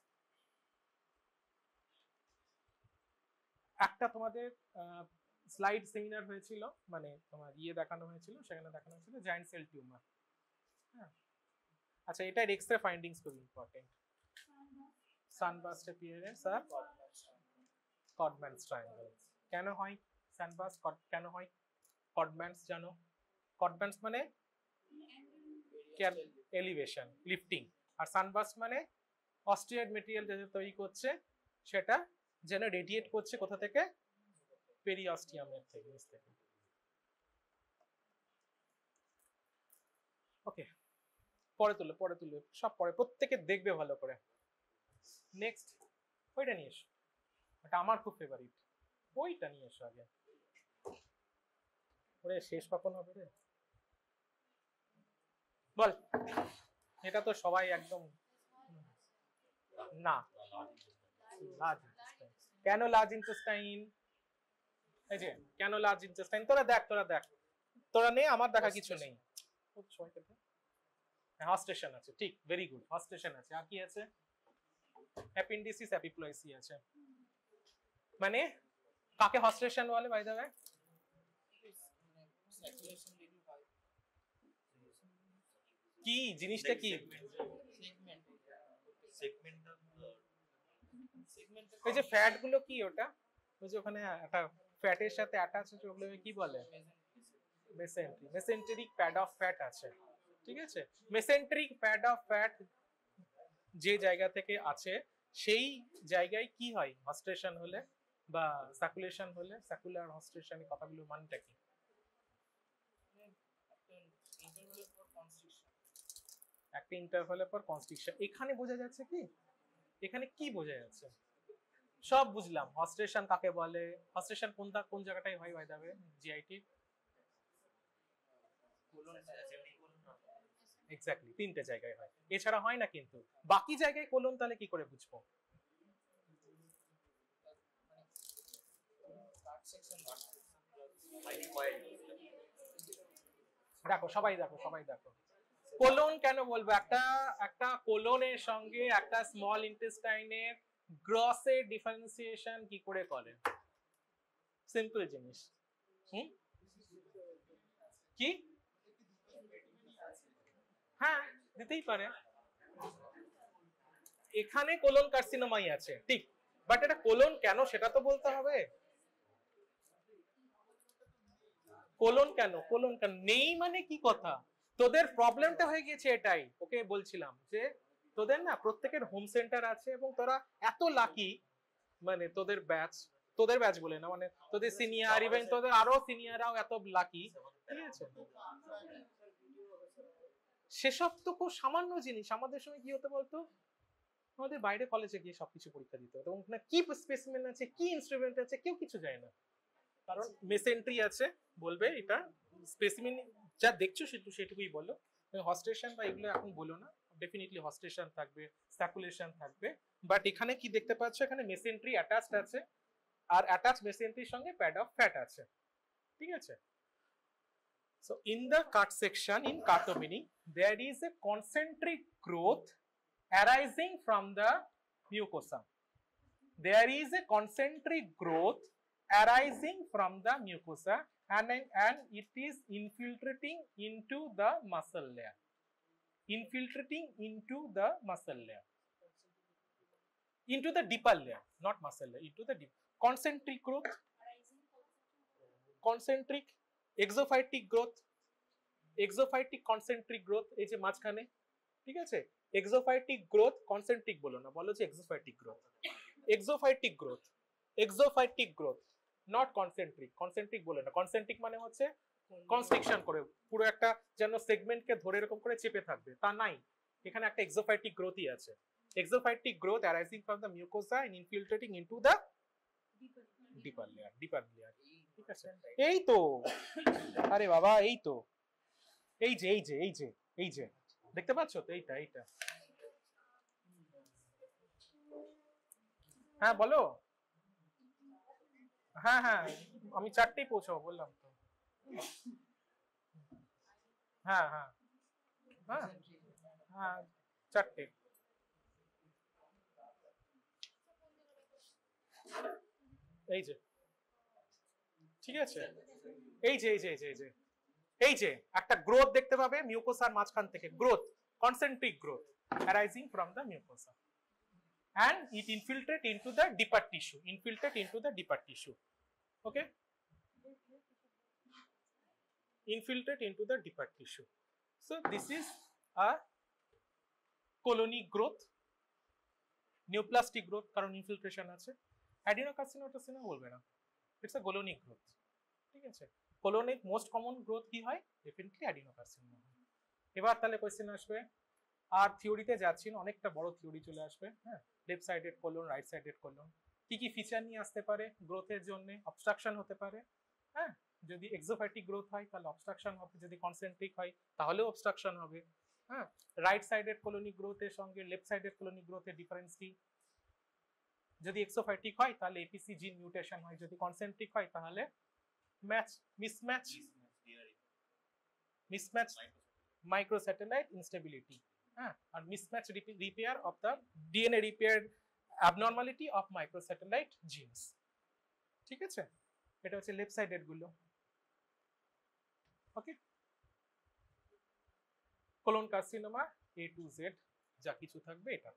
একটা তোমাদের স্লাইড সেমিনার হয়েছিল, মানে তোমার ইয়ে দেখানো হয়েছিল, সেখানে দেখানো হয়েছিল জায়ান্ট সেল টিউমার। হ্যাঁ, আচ্ছা, এটা এক্স-রে ফাইন্ডিংস খুব ইম্পর্টেন্ট। সানবার্স্ট অ্যাপিয়ারেন্স আর কডম্যানস ট্রায়াঙ্গেল। কেন হয় সানবার্স্ট, কেন হয় কডম্যানস? জানো কডম্যানস মানে এলিভেশন, লিফটিং, আর সানবার্স্ট মানে অস্টিয়েড মেটেরিয়াল যেটা তৈরি করছে সেটা যেন রেডিয়েট করছে কোথা থেকে? পেরিঅস্টিয়ামের থেকে, নিচ থেকে। ওকে, পরে তুলো, পরে তুলো, সব পরে, প্রত্যেকে দেখবে ভালো করে। নেক্সট ওইটা নিয়ে এসো, এটা আমার খুব ফেভারিট, ওইটা নিয়ে এসো আগে। ওরে শেষ কখন হবে রে? বল, এটা তো সবাই একদম না। লার্জ ইন্টেস্টাইন, কেন লার্জ ইন্টেস্টাইন? এই যে কেন লার্জ ইন্টেস্টাইন, তোরা দেখ, তোরা দেখ, তোরা নেই, আমার দেখা কিছু নেই। হস্টেশন আছে, ঠিক, ভেরি গুড, হস্টেশন আছে, আর কি আছে? অ্যাপেন্ডিসিস, অ্যাপিপ্লয়েসি আছে। মানে কাকে হস্টেশন বলে বাই দ্য ওয়ে? কি জিনিসটা কি? এই যে ফ্যাট গুলো কি ওটা, ওই যে ওখানে একটা ফ্যাটের সাথে অ্যাটাচ আছে, ওগুলো কি বলে? মেসেন্ট্রি, মেসেন্টেরিক প্যাড অফ ফ্যাট আছে, ঠিক আছে। মেসেন্ট্রিক প্যাড অফ ফ্যাট যে জায়গা থেকে আছে সেই জায়গায় কি হয় হস্টেশন হলে বা সার্কুলেশন হলে? সার্কুলার হস্টেশন, কথাগুলো মানেটা কি? একটা ইন্টারভালের পর কনস্ট্রিকশন। এখানে বোঝা যাচ্ছে কি, এখানে কি বোঝা যাচ্ছে? সব বুঝলাম, হস্টেশন কাকে বলে, হস্টেশন কোন জায়গাটায় হয় by the way? GIT exactly, তিনটে জায়গায় হয়, এছাড়া হয় না কিন্তু। বাকি জায়গায় কোলন তাহলে কি করে বুঝবো? দেখো সবাই দেখো কোলন কেন বলবো, একটা কোলনের সঙ্গে একটা স্মল ইন্টেস্টাইনের গ্রসের ডিফারেন্সিয়েশন কি করে করে? সিম্পল জিনিস। কি? হ্যাঁ দিতেই পারে, এখানে কোলন কার্সিনোমাই আছে ঠিক, বাট এটা কোলন কেন সেটা তো বলতে হবে। কোলন কেন নেই মানে কি কথা? তোদের প্রবলেমটা হয়ে গেছে এটাই, ওকে বলছিলাম যে তোদের না প্রত্যেকের হোম সেন্টার আছে এবং তোরা এত লাকি, মানে তোদের ব্যাচ বলে না, মানে তোদের সিনিয়র ইভেন তোদের আরো সিনিয়ররাও এত লাকি, ঠিক আছে? সেসব তো খুব সামান্য জিনিস। আমাদের সময় কি হতে বলতো, আমাদের বাইরে কলেজে গিয়ে সবকিছু পরীক্ষা দিতে হতো, এবং কি স্পেসিমেন আছে কি ইনস্ট্রুমেন্ট আছে কেউ কিছু জানে না, কারণ মেসেন্ট্রি আছে বলবে এটা স্পেসিমেন যা দেখছো সেটুকুই বলো, হস্টেশন বা এগুলো এখন বলো না, ডেফিনেটলি হস্টেশন থাকবে, স্যাকুলেশন থাকবে, বাট এখানে কি দেখতে পাচ্ছ, এখানে মেসেন্ট্রি অ্যাটাচড আছে, আর অ্যাটাচ মেসেন্ট্রির সঙ্গে প্যাড অফ ফ্যাট আছে, ঠিক আছে? So in the cut section in cartomini there is a concentric growth arising from the mucosa. There is a concentric growth arising from the mucosa and it is infiltrating into the muscle layer. Infiltrating into the muscle layer. Into the deeper layer, not muscle layer, into the deep. Concentric growth. Concentric, exophytic growth. Exophytic concentric growth এই যে মাঝখানে, ঠিক আছে? exophytic growth concentric বলো না, বলো যে exophytic growth. exophytic growth, exophytic growth not concentric. concentric বলে না, concentric মানে হচ্ছে কনস্ট্রিকশন করে পুরো একটা যেন সেগমেন্টকে ধরে এরকম করে চেপে থাকবে, তা নাই, এখানে একটা exophytic growthই আছে। exophytic growth arising from the mucosa and infiltrating into the deeper layer, ঠিক আছে? এই তো, আরে বাবা এই তো, এই যে দেখতে পাচ্ছ তো, এইটা হ্যাঁ বলো। হ্যাঁ আমি 4টেই পৌঁছাবো বললাম তো। হ্যাঁ 4টে। এই যে ঠিক আছে, এই যে একটা গ্রোথ দেখতে পাবে মিউকোসার মাঝখান থেকে, growth, concentric growth arising from the mucosa and it infiltrate into the deeper tissue, okay? Infiltrate into the deeper tissue. So this is a colonic growth, neoplastic growth কারণ ইনফিল্ট্রেশন আছে। অ্যাডিনোকার্সিনোমা বলবে না, it's a colonic growth, ঠিক আছে? colonic most common growth কি হয়? Definitely adenocarcinoma. এবার তাহলে কোশ্চেন আসবে, আর থিওরিতে যাচ্ছি না, অনেকটা বড় থিওরি চলে আসবে, হ্যাঁ? Left sided colon, right sided colon, কি কি ফিচার নিয়ে আসতে পারে গ্রোথের জন্য? অবস্ট্রাকশন হতে পারে, হ্যাঁ? যদি এক্সোফাইটিক গ্রোথ হয় তাহলে অবস্ট্রাকশন হবে, যদি কনসেন্ট্রিক হয় তাহলেও অবস্ট্রাকশন হবে, হ্যাঁ? রাইট সাইডেড কোলনিক গ্রোথের সঙ্গে লেফট সাইডেড কোলনিক গ্রোথের ডিফারেন্স কি? যদি এক্সোফাইটিক হয় তাহলে এপিসি জিন মিউটেশন হয়, যদি কনসেন্ট্রিক হয় তাহলে mismatch microsatellite instability, হ্যাঁ? আর mismatch repair of the DNA repair abnormality of microsatellite genes, ঠিক আছে? এটা হচ্ছে লেফট সাইডেড গুলো, okay? Colon carcinoma A to Z যা কিছু থাকবে এটা।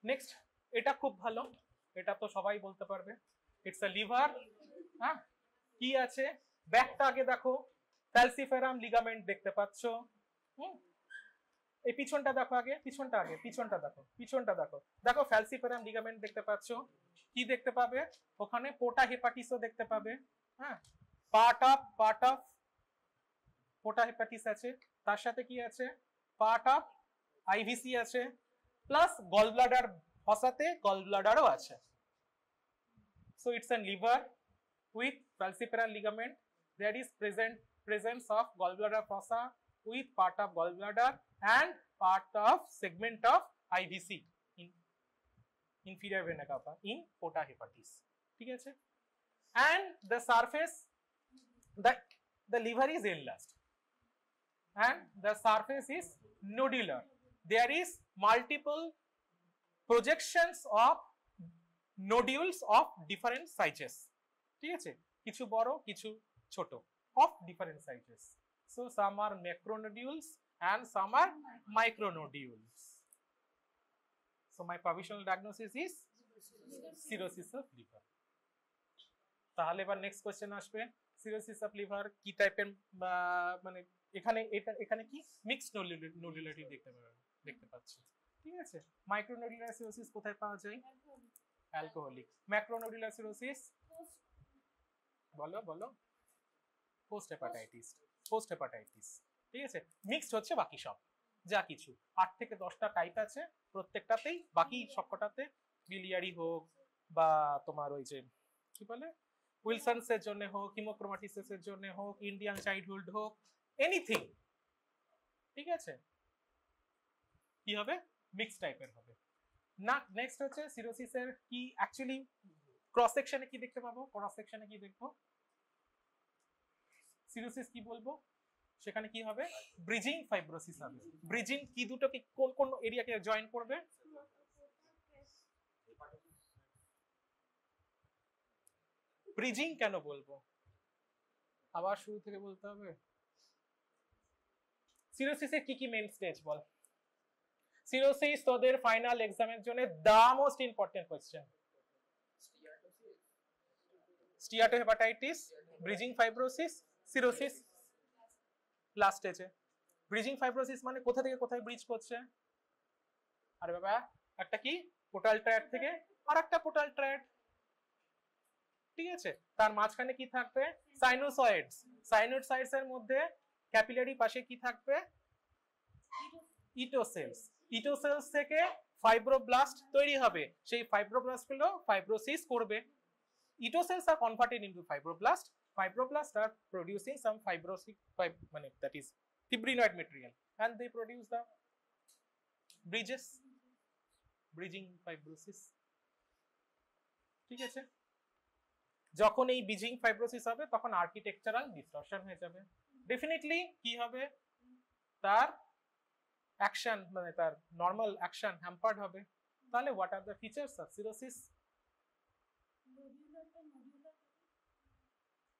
নেক্সট, এটা খুব ভালো, এটা তো সবাই বলতে পারবে, ইটস আ লিভার, হ্যাঁ? কি আছে ব্যাকটা আগে দেখো, ফ্যালসিফেরাম লিগামেন্ট দেখতে পাচ্ছ, এই পিছনটা দেখো আগে, পিছনটা দেখো ফ্যালসিফেরাম লিগামেন্ট দেখতে পাচ্ছ, কি দেখতে পাবে ওখানে? পোটা হেপাটিসও দেখতে পাবে, হ্যাঁ? পার্ট অফ পোটা হেপাটিস আছে, তার সাথে কি আছে? পার্ট অফ আইভিসি আছে, প্লাস গল ব্লাডার, ফসাতে গল ব্লাডারও আছে। So it's an liver with falciparum ligament. There is presence of gallbladder fossa with part of gallbladder and part of segment of IVC in inferior vena cava in porta hepatis, ঠিক আছে? And the surface, the the liver is enlarged and the surface is nodular. There is multiple projections of nodules of different sizes. ঠিক আছে, কিছু বড় কিছু ছোট, of different sizes. So some are macronodules and some are micronodules. So my provisional diagnosis is cirrhosis of liver. তাহলে এবার next question আসবে, cirrhosis of liver কি টাইপের, মানে এখানে এখানে কি মিক্সড নোডুলারিটি দেখতে পাচ্ছি। ঠিক আছে, মাইক্রোনোডুলার সিরোসিস কোথায় পাওয়া যায়? অ্যালকোহলিক। ম্যাক্রোনোডুলার সিরোসিস বলো পোস্ট হেপাটাইটিস। ঠিক আছে, মিক্সড হচ্ছে বাকি সব যা কিছু 8 থেকে 10টা টাইপ আছে, প্রত্যেকটাতেই বাকি সবকটাতে বিলিয়ারি হোক বা তোমার ওই যে কি বলে উইলসনস এর জন্য হোক, হিমোক্রোমাটিসিস এর জন্য হোক, ইন্ডিয়ান চাইল্ডহুড হোক, এনিথিং। ঠিক আছে, কি হবে? মিক্স টাইপের হবে না। নেক্সট হচ্ছে সিরোসিসের কি অ্যাকচুয়ালি ক্রস সেকশনে কি দেখতে পাবো? ক্রস সেকশনে কি দেখবো? সিরোসিস কি বলবো? সেখানে কি হবে? ব্রিজিং ফাইব্রোসিস হবে। ব্রিজিং কি দুটোকে কোন কোন এরিয়াকে জয়েন করবে? ব্রিজিং কেন বলবো? আবার শুরু থেকে বলতে হবে। সিরোসিসের কি কি মেইন স্টেজ বল? সিরোসিস তোদের ফাইনাল এক্সামের জন্য the most important question. Steatohepatitis, bridging fibrosis, cirrhosis last স্টেজে। ব্রিজিং ফাইব্রোসিস মানে কোথা থেকে কোথায় ব্রিজ করছে? আরে বাবা, একটা কি পোর্টাল ট্র্যাক্ট থেকে আরেকটা পোর্টাল ট্র্যাক্ট। ঠিক আছে, তার মাঝখানে কি থাকবে? সাইনোসয়েডস। সাইনোসয়েডস এর মধ্যে ক্যাপিলারি পাশে কি থাকবে? ইটোসেলস। ইটোসেলস থেকে ফাইব্রোব্লাস্ট তৈরি হবে, সেই ফাইব্রোব্লাস্ট গুলো ফাইব্রোসিস করবে। Ito cells are converted into fibroblast. Fibroblasts are producing some fibrosic, that is fibrinoid material, and they produce the bridges, bridging fibrosis. ঠিক আছে, যখন এই ব্রিজিং ফাইব্রোসিস হবে তখন আর্কিটেকচারাল ডিসটরশন হয়ে যাবে। ডেফিনেটলি কি হবে? তার অ্যাকশন মানে তার নরমাল অ্যাকশন হ্যাম্পার্ড হবে। তাহলে what are the features of cirrhosis?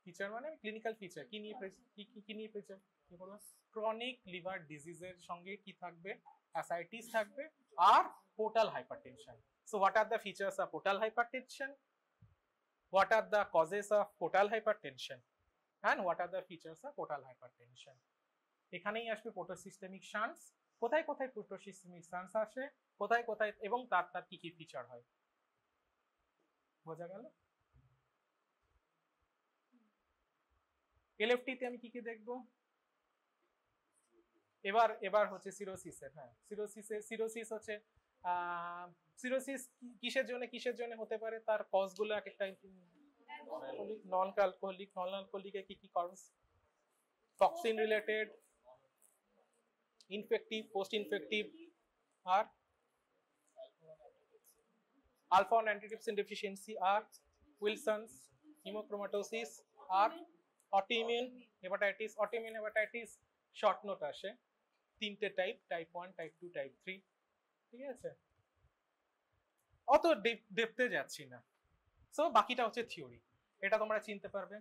Feature মানে ক্লিনিক্যাল ফিচার কি নিয়ে ফিচার কি বলবো? ক্রনিক লিভার ডিজিজের সঙ্গে কি থাকবে? অ্যাসাইটিস থাকবে আর portal hypertension. So what are the features of portal hypertension? What are the causes of portal hypertension and what are the features of portal hypertension? এখানেই আসবে পোর্টোসিস্টেমিক শান্টস। কোথায় কোথায় পোর্টোসিস্টেমিক শান্টস আসে, কোথায় কোথায় এবং তার কি কি ফিচার হয়, বোঝা গেল? এলএফটি তে আমি কি কি দেখবো? এবার হচ্ছে সিরোসিসের। হ্যাঁ, সিরোসিস হচ্ছে সিরোসিস কিসের জন্য হতে পারে? তার কজ গুলো এক একটা নন অ্যালকোহলিক কি কি cause? Toxin related, infective, post infective, আর alpha 1 antitrypsin deficiency, আর উইলসনস, হিমোক্রোমাটোসিস, আর autoimmune hepatitis. Autoimmune hepatitis short note আসে, 3টে টাইপ, টাইপ 1, টাইপ 2, টাইপ 3। ঠিক আছে, অত ডেপথে যাচ্ছি না। সো বাকিটা হচ্ছে থিওরি, এটা তোমরা চিনতে পারবে,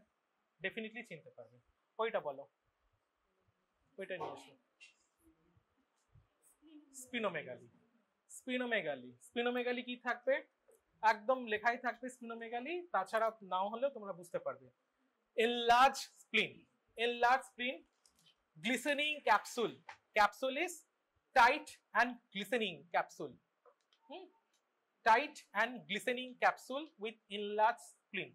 ডেফিনেটলি চিনতে পারবে। ওইটা বলো, ওইটা নিয়ে এসো। স্প্লিনোমেগালি কি থাকবে? একদম লেখাই থাকবে স্প্লিনোমেগালি, তাছাড়া নাও হলেও তোমরা বুঝতে পারবে। enlarged spleen, glistening capsule. Capsule is tight and glistening capsule. Tight and glistening capsule with enlarged spleen.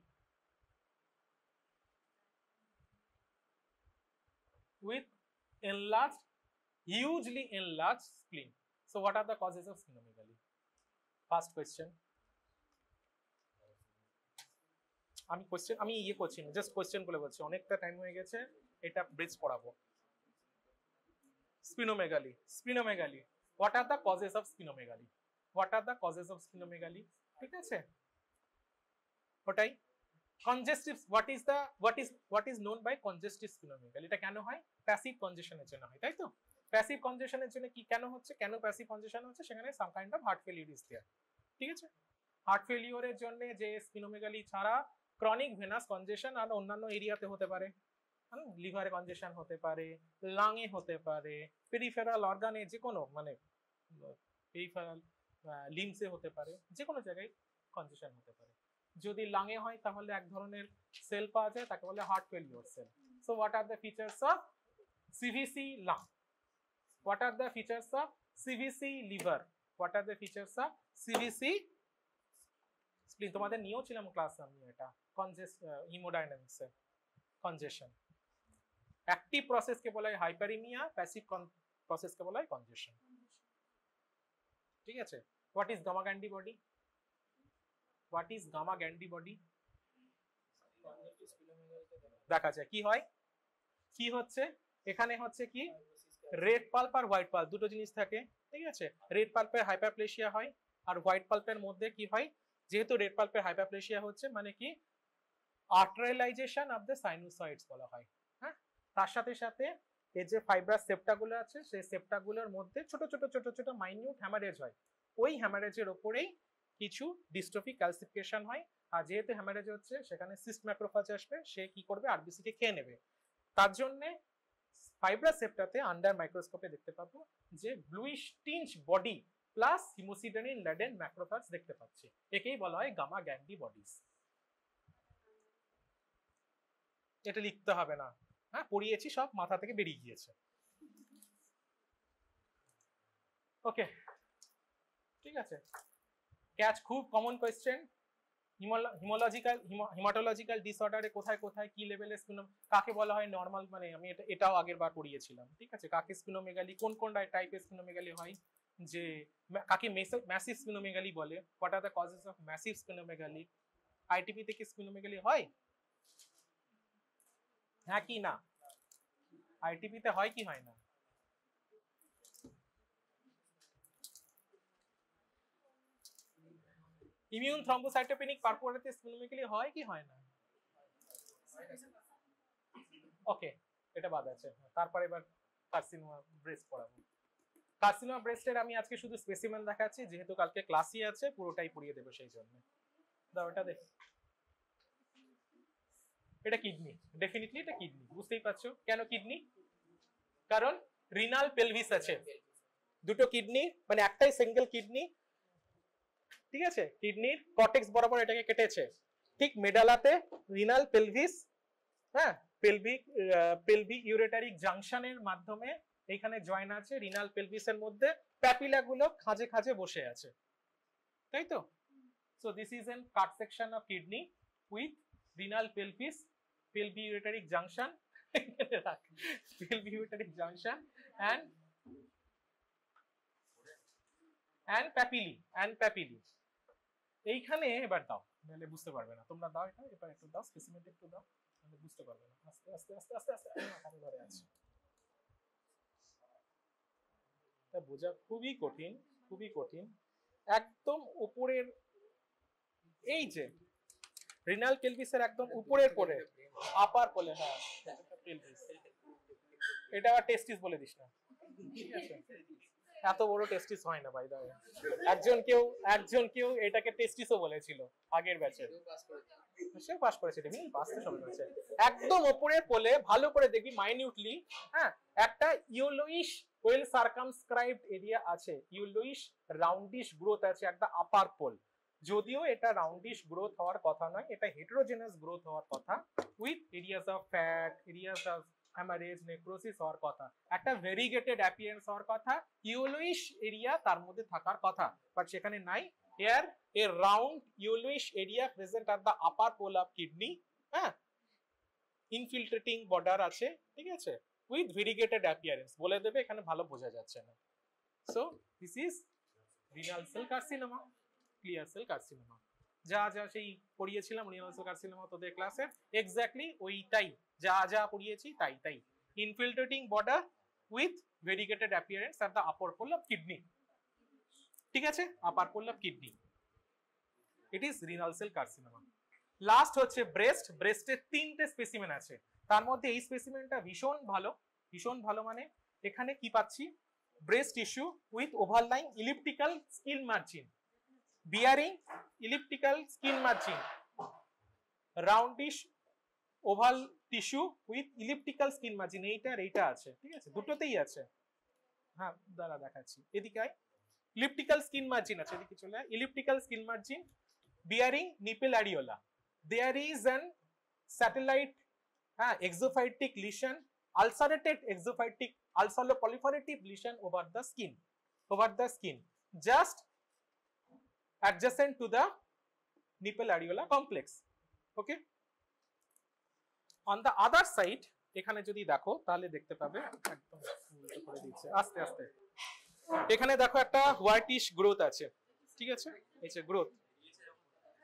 With enlarged, hugely enlarged spleen. So what are the causes of splenomegaly? First question. আমি ইয়ে করছি না, just question গুলো বলছি, অনেকটা time হয়ে গেছে, এটা ব্রিজ পড়াবো। Splenomegaly, what are the causes of splenomegaly? ঠিক আছে, ওটাই congestive what is known by congestive splenomegaly, এটা কেন হয়? প্যাসিভ কনজেশনের জন্য হয়, তাই তো? প্যাসিভ কনজেশনের জন্য কি কেন হচ্ছে, কেন প্যাসিভ কনজেশন হচ্ছে? সেখানে some kind of heart failure is there, ঠিক আছে? হার্ট ফেলিউরের জন্য যে স্পিনোমেগালি ছাড়া ক্রনিক ভেনাস কনজেশন আর অন্যান্য এরিয়াতে হতে পারে, লিভারে কনজেশন হতে পারে, লাংয়ে হতে পারে, পেরিফেরাল অর্গানে যে কোনো মানে পেরিফেরাল লিমসে হতে পারে, যে কোনো জায়গায় কনজেশন হতে পারে। যদি লাংয়ে হয় তাহলে এক ধরনের সেল পাওয়া যায়, তাকে বলে heart failure cell. So what are the features of CVC lung? What are the features of CVC liver? What are the features of CVC spleen? তোমাদের নিয়েও ছিলাম ক্লাস, আমি এটা হিমোডাইনামিক্সে কনজেশন। অ্যাক্টিভ প্রসেসকে বলা হয় হাইপারিমিয়া, প্যাসিভ প্রসেসকে বলা হয় কনজেশন, ঠিক আছে? What is Gamna Gandy body? What is Gamna Gandy body? দেখা যায় কি হয়, কি হচ্ছে এখানে হচ্ছে কি রেড পাল্প আর হোয়াইট পাল্প দুটো জিনিস থাকে, ঠিক আছে? রেড পাল্পের হাইপারপ্লেসিয়া হয় আর হোয়াইট পাল্পের মধ্যে কি হয়, যেহেতু রেড পাল্পের হাইপারপ্লেসিয়া হচ্ছে মানে কি আর্টারিয়ালাইজেশন অফ দ্য সাইনোসয়েডস বলা হয়, হ্যাঁ? তার সাথে সাথে এই যে ফাইব্রাস সেপ্টাগুলো আছে সেই সেপ্টাগুলোর মধ্যে ছোট ছোট ছোট ছোট মাইনিউট হ্যামারেজ হয়, ওই হ্যামারেজের ওপরেই কিছু ডিস্ট্রফি ক্যালসিফিকেশন হয়, আর যেহেতু হ্যামারেজ হচ্ছে সেখানে সিস্ট ম্যাক্রোফাজ আসবে, সে কি করবে আরবিসি কে খেয়ে নেবে। তার জন্য ফাইব্রাস সেপ্টাতে আন্ডার মাইক্রোস্কোপে দেখতে পাবো যে ব্লুইশ টিঞ্জ বডি প্লাস হিমোসিডেনিন ল্যাডেন ম্যাক্রোফাজ দেখতে পাচ্ছি, একেই বলা হয় গামা গ্যান্ডি বডিজ। এটা লিখতে হবে না, হ্যাঁ পড়িয়েছি, সব মাথা থেকে বেরিয়ে গিয়েছে। ওকে, ঠিক আছে। ক্যাচ খুব কমন কোয়েশ্চেন, হিমাটোলজিক্যাল ডিসঅর্ডারে কোথায় কোথায় কি লেভেলের কাকে বলা হয় নরমাল, মানে আমি এটাও আগের বার পড়িয়েছিলাম, ঠিক আছে? কাকে স্পিনোমেগালি, কোন কোন টাইপের স্পিনোমেগালি হয়, যে কাকে ম্যাসিভ স্পিনোমেগালি বলে, what are the causes of massive splenomegaly, ITP থেকে স্পিনোমেগালি হয়, হ্যাঁ কি না? আইটিপি তে হয় কি হয় না? ইমিউন থ্রম্বোসাইটোপেনিক পারফোরেতে স্পিনোমেগালি হয় কি হয় না? ওকে, এটা বাদ আছে। তারপর এবার কার্সিনোমা ব্রেস্ট পড়াবো। কার্সিনোমা ব্রেস্টের আমি আজকে শুধু স্পেসিমেন দেখাচ্ছি, যেহেতু কালকে ক্লাসই আছে, পুরোটাই পড়িয়ে দেবো সেই জন্য। দাও এটা দেখ, এটা কিডনি, ডেফিনেটলি এটা কিডনি, বুঝতেই পারছো কেন কিডনি? কারণ রিনাল পেলভিস আছে, দুটো কিডনি, মানে একটাই সিঙ্গেল কিডনি, ঠিক আছে? কিডনির কর্টেক্স বরাবর এটাকে কেটেছে, ঠিক মেডালাতে রিনাল পেলভিস, হ্যাঁ পেলভিক ইউরেটারিক জাংশনের মাধ্যমে এখানে জয়েন আছে, রিনাল পেলভিসের মধ্যে প্যাপিলা গুলো খাঁজে খাঁজে বসে আছে, তাই তো? So this is N cut section of kidney with renal pelvis, pelvic ureteric junction pelvic ureteric junction and papillae এইখানে এবার দাও, নাহলে বুঝতে পারবে না তোমরা। দাও এটা, এবার একটু দাও, স্পেসিমেন্ট একটু দাও, নাহলে বুঝতে পারবে না। আস্তে আস্তে আস্তে আস্তে আস্তে আমি ধরে আছি, এটা বোঝা খুবই কঠিন, খুবই কঠিন। একদম উপরের এই যে রিনাল পেলভিসের একদম উপরের পরে আপার কোলে, হ্যাঁ পেলভিস, এটা আবার টেস্টিস বলে দিস না, ঠিক আছে? এত বড় টেস্টিস হয় না ভাই, দাও। একজন কেউ এটাকে টেস্টিসও বলেছিল আগের ব্যাচে, সে পাস করেছে, দেখি পাস তো সবাই করেছে। একদম উপরের কোলে ভালো করে দেখবি মাইনিউটলি, হ্যাঁ একটা ইয়েলোইশ ওয়েল সার্কামস্ক্রাইবড এরিয়া আছে, ইয়েলোইশ রাউন্ডিশ গ্রোথ আছে একটা আপার পোল। যদিও এটা রাউন্ডিশ গ্রোথ হওয়ার কথা নয়, এটা হেটেরোজেনাস গ্রোথ হওয়ার কথা, with areas of fat, areas of haemorrhage, necrosis হওয়ার কথা, একটা ভেরিগেটেড অ্যাপিয়ারেন্স হওয়ার কথা, ইয়েলোইশ এরিয়া তার মধ্যে থাকার কথা, বাট সেখানে নাই। Here a round yellowish area present at the upper pole of kidney, হ্যাঁ ইনফিল্ট্রেটিং বর্ডার আছে, ঠিক আছে, উইথ ভেরিগেটেড অ্যাপিয়ারেন্স, বলে দেবে, এখানে ভালো বোঝা যাচ্ছে না। So this is renal cell carcinoma, clear cell carcinoma, যা যা সেই পড়িয়েছিলাম রিনাল সেল কার্সিনোমা তোদের ক্লাসে, এক্স্যাক্টলি ওইটাই, যা যা পড়িয়েছি তাই তাই। Infiltrating border with variegated appearance at the upper pole of kidney, ঠিক আছে, upper pole of kidney, it is renal cell carcinoma. Last হচ্ছে ব্রেস্ট। ব্রেস্টের 3টে স্পেসিমেন আছে, তার মধ্যে এই স্পেসিমেনটা ভীষণ ভালো। ভীষণ ভালো মানে এখানে কি পাচ্ছি, breast tissue with overlying elliptical skin margin, bearing elliptical skin margin, roundish oval tissue with elliptical skin margin, এইটা আছে, ঠিক আছে, দুটোতেই আছে। হ্যাঁ দাঁড়া দেখাচ্ছি, এদিকে আয়। ইলিপ্টিক্যাল স্কিন মার্জিন আছে, এদিকে চলে আয়। Elliptical skin margin, bearing nipple areola. There is an satellite exophytic lesion, ulcerated exophytic ulceroproliferative lesion over the skin, just adjacent to the nipple areola complex. Okay, on the other side এখানে যদি দেখো তাহলে দেখতে পাবে, একদম উল্টো করে দিচ্ছে, আস্তে আস্তে। এখানে দেখো একটা হোয়াইটিশ গ্রোথ আছে, ঠিক আছে, এই যে growth,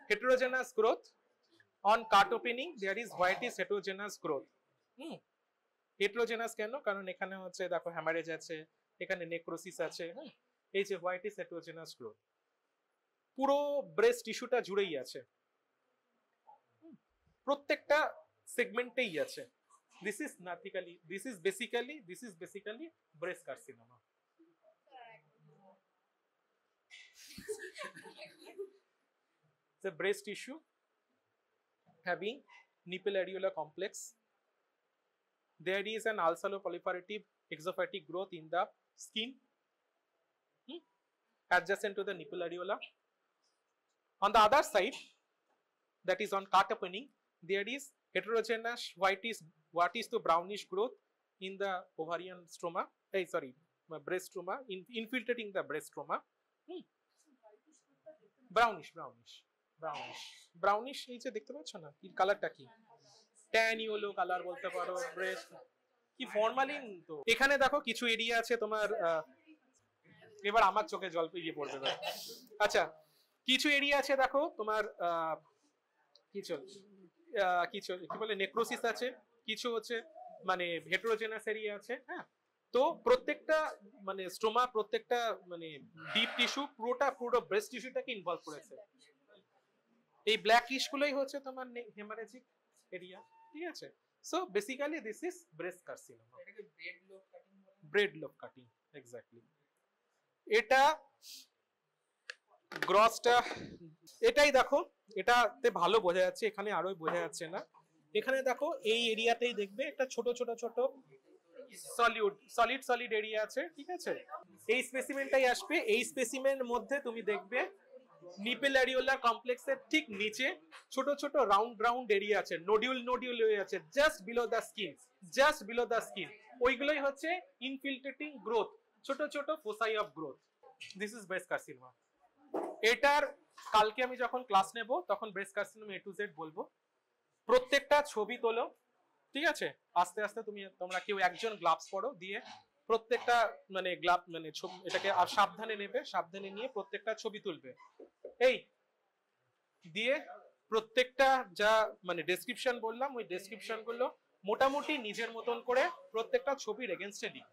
heterogeneous growth. On cut opening there is whitish heterogeneous growth. Heterogeneous কেন, কারণ এখানে হচ্ছে দেখো হ্যামারেজ আছে, এখানে নেক্রোসিস আছে, এই যে হোয়াইটিশ হেটেরোজেনাস গ্রোথ পুরো ব্রেস্ট টিস্যুটা জুড়েই আছে, প্রত্যেকটা সেগমেন্টেই আছে। This is basically breast carcinoma. The breast tissue having nipple areola complex. There is an ulceroproliferative exophytic growth in the skin adjacent to the nipple areola. On the other side, that is on cut opening, there is heterogeneous whitish to brownish growth in the ovarian stroma, breast stroma, infiltrating the breast stroma. Brownish এই যে দেখতে পাচ্ছ না, কি কালারটা, কি tan yellow colour বলতে পারো, ব্রেস্ট কি ফরমালিন। তো এখানে দেখো কিছু এরিয়া আছে তোমার, এবার আমার চোখে জল পেয়ে পড়বে। আচ্ছা, কিছু এরিয়া আছে দেখো তোমার কি বলে নেক্রোসিস আছে, কিছু হচ্ছে মানে হেটেরোজেনাস এরিয়া আছে। হ্যাঁ, তো প্রত্যেকটা মানে স্টোমা, প্রত্যেকটা মানে ডিপ টিস্যু পুরো ব্রেস্ট টিস্যুটাকে ইনভলভ করেছে। এই ব্ল্যাকিশ গুলোই হচ্ছে তোমার হেমারেজিক এরিয়া, ঠিক আছে। So basically this is breast carcinoma. এটাকে ব্রেড লোব কাটিং বলে। Bread lobe cutting, exactly. এটা গ্রসটা, এটাই দেখো, এটাতে ভালো বোঝা যাচ্ছে, এখানে আরো বোঝা যাচ্ছে না। এখানে দেখো এই এরিয়াতেই দেখবে একটা ছোট সলিড এরিয়া আছে, ঠিক আছে। এই স্পেসিমেনটাই আসবে, এই স্পেসিমেনের মধ্যে তুমি দেখবে নিপল অ্যারিওলা কমপ্লেক্সের ঠিক নিচে ছোট রাউন্ড এরিয়া আছে, নোডিউল হয়ে আছে, জাস্ট বিলো দ্য স্কিন। ওইগুলোই হচ্ছে ইনফিল্ট্রেটিং গ্রোথ, ছোট foci of growth. This is breast carcinoma. এটার কালকে আমি যখন ক্লাস নেব তখন breast carcinoma A to Z বলবো। প্রত্যেকটা ছবি তোলো, ঠিক আছে, আস্তে আস্তে তোমরা কেউ একজন গ্লাভস পরো, দিয়ে প্রত্যেকটা মানে এটাকে আর সাবধানে নেবে, সাবধানে নিয়ে প্রত্যেকটা ছবি তুলবে। এই দিয়ে প্রত্যেকটা যা মানে ডেসক্রিপশন বললাম, ওই ডেসক্রিপশন গুলো মোটামুটি নিজের মতন করে প্রত্যেকটা ছবির এগেনস্টে লিখবে।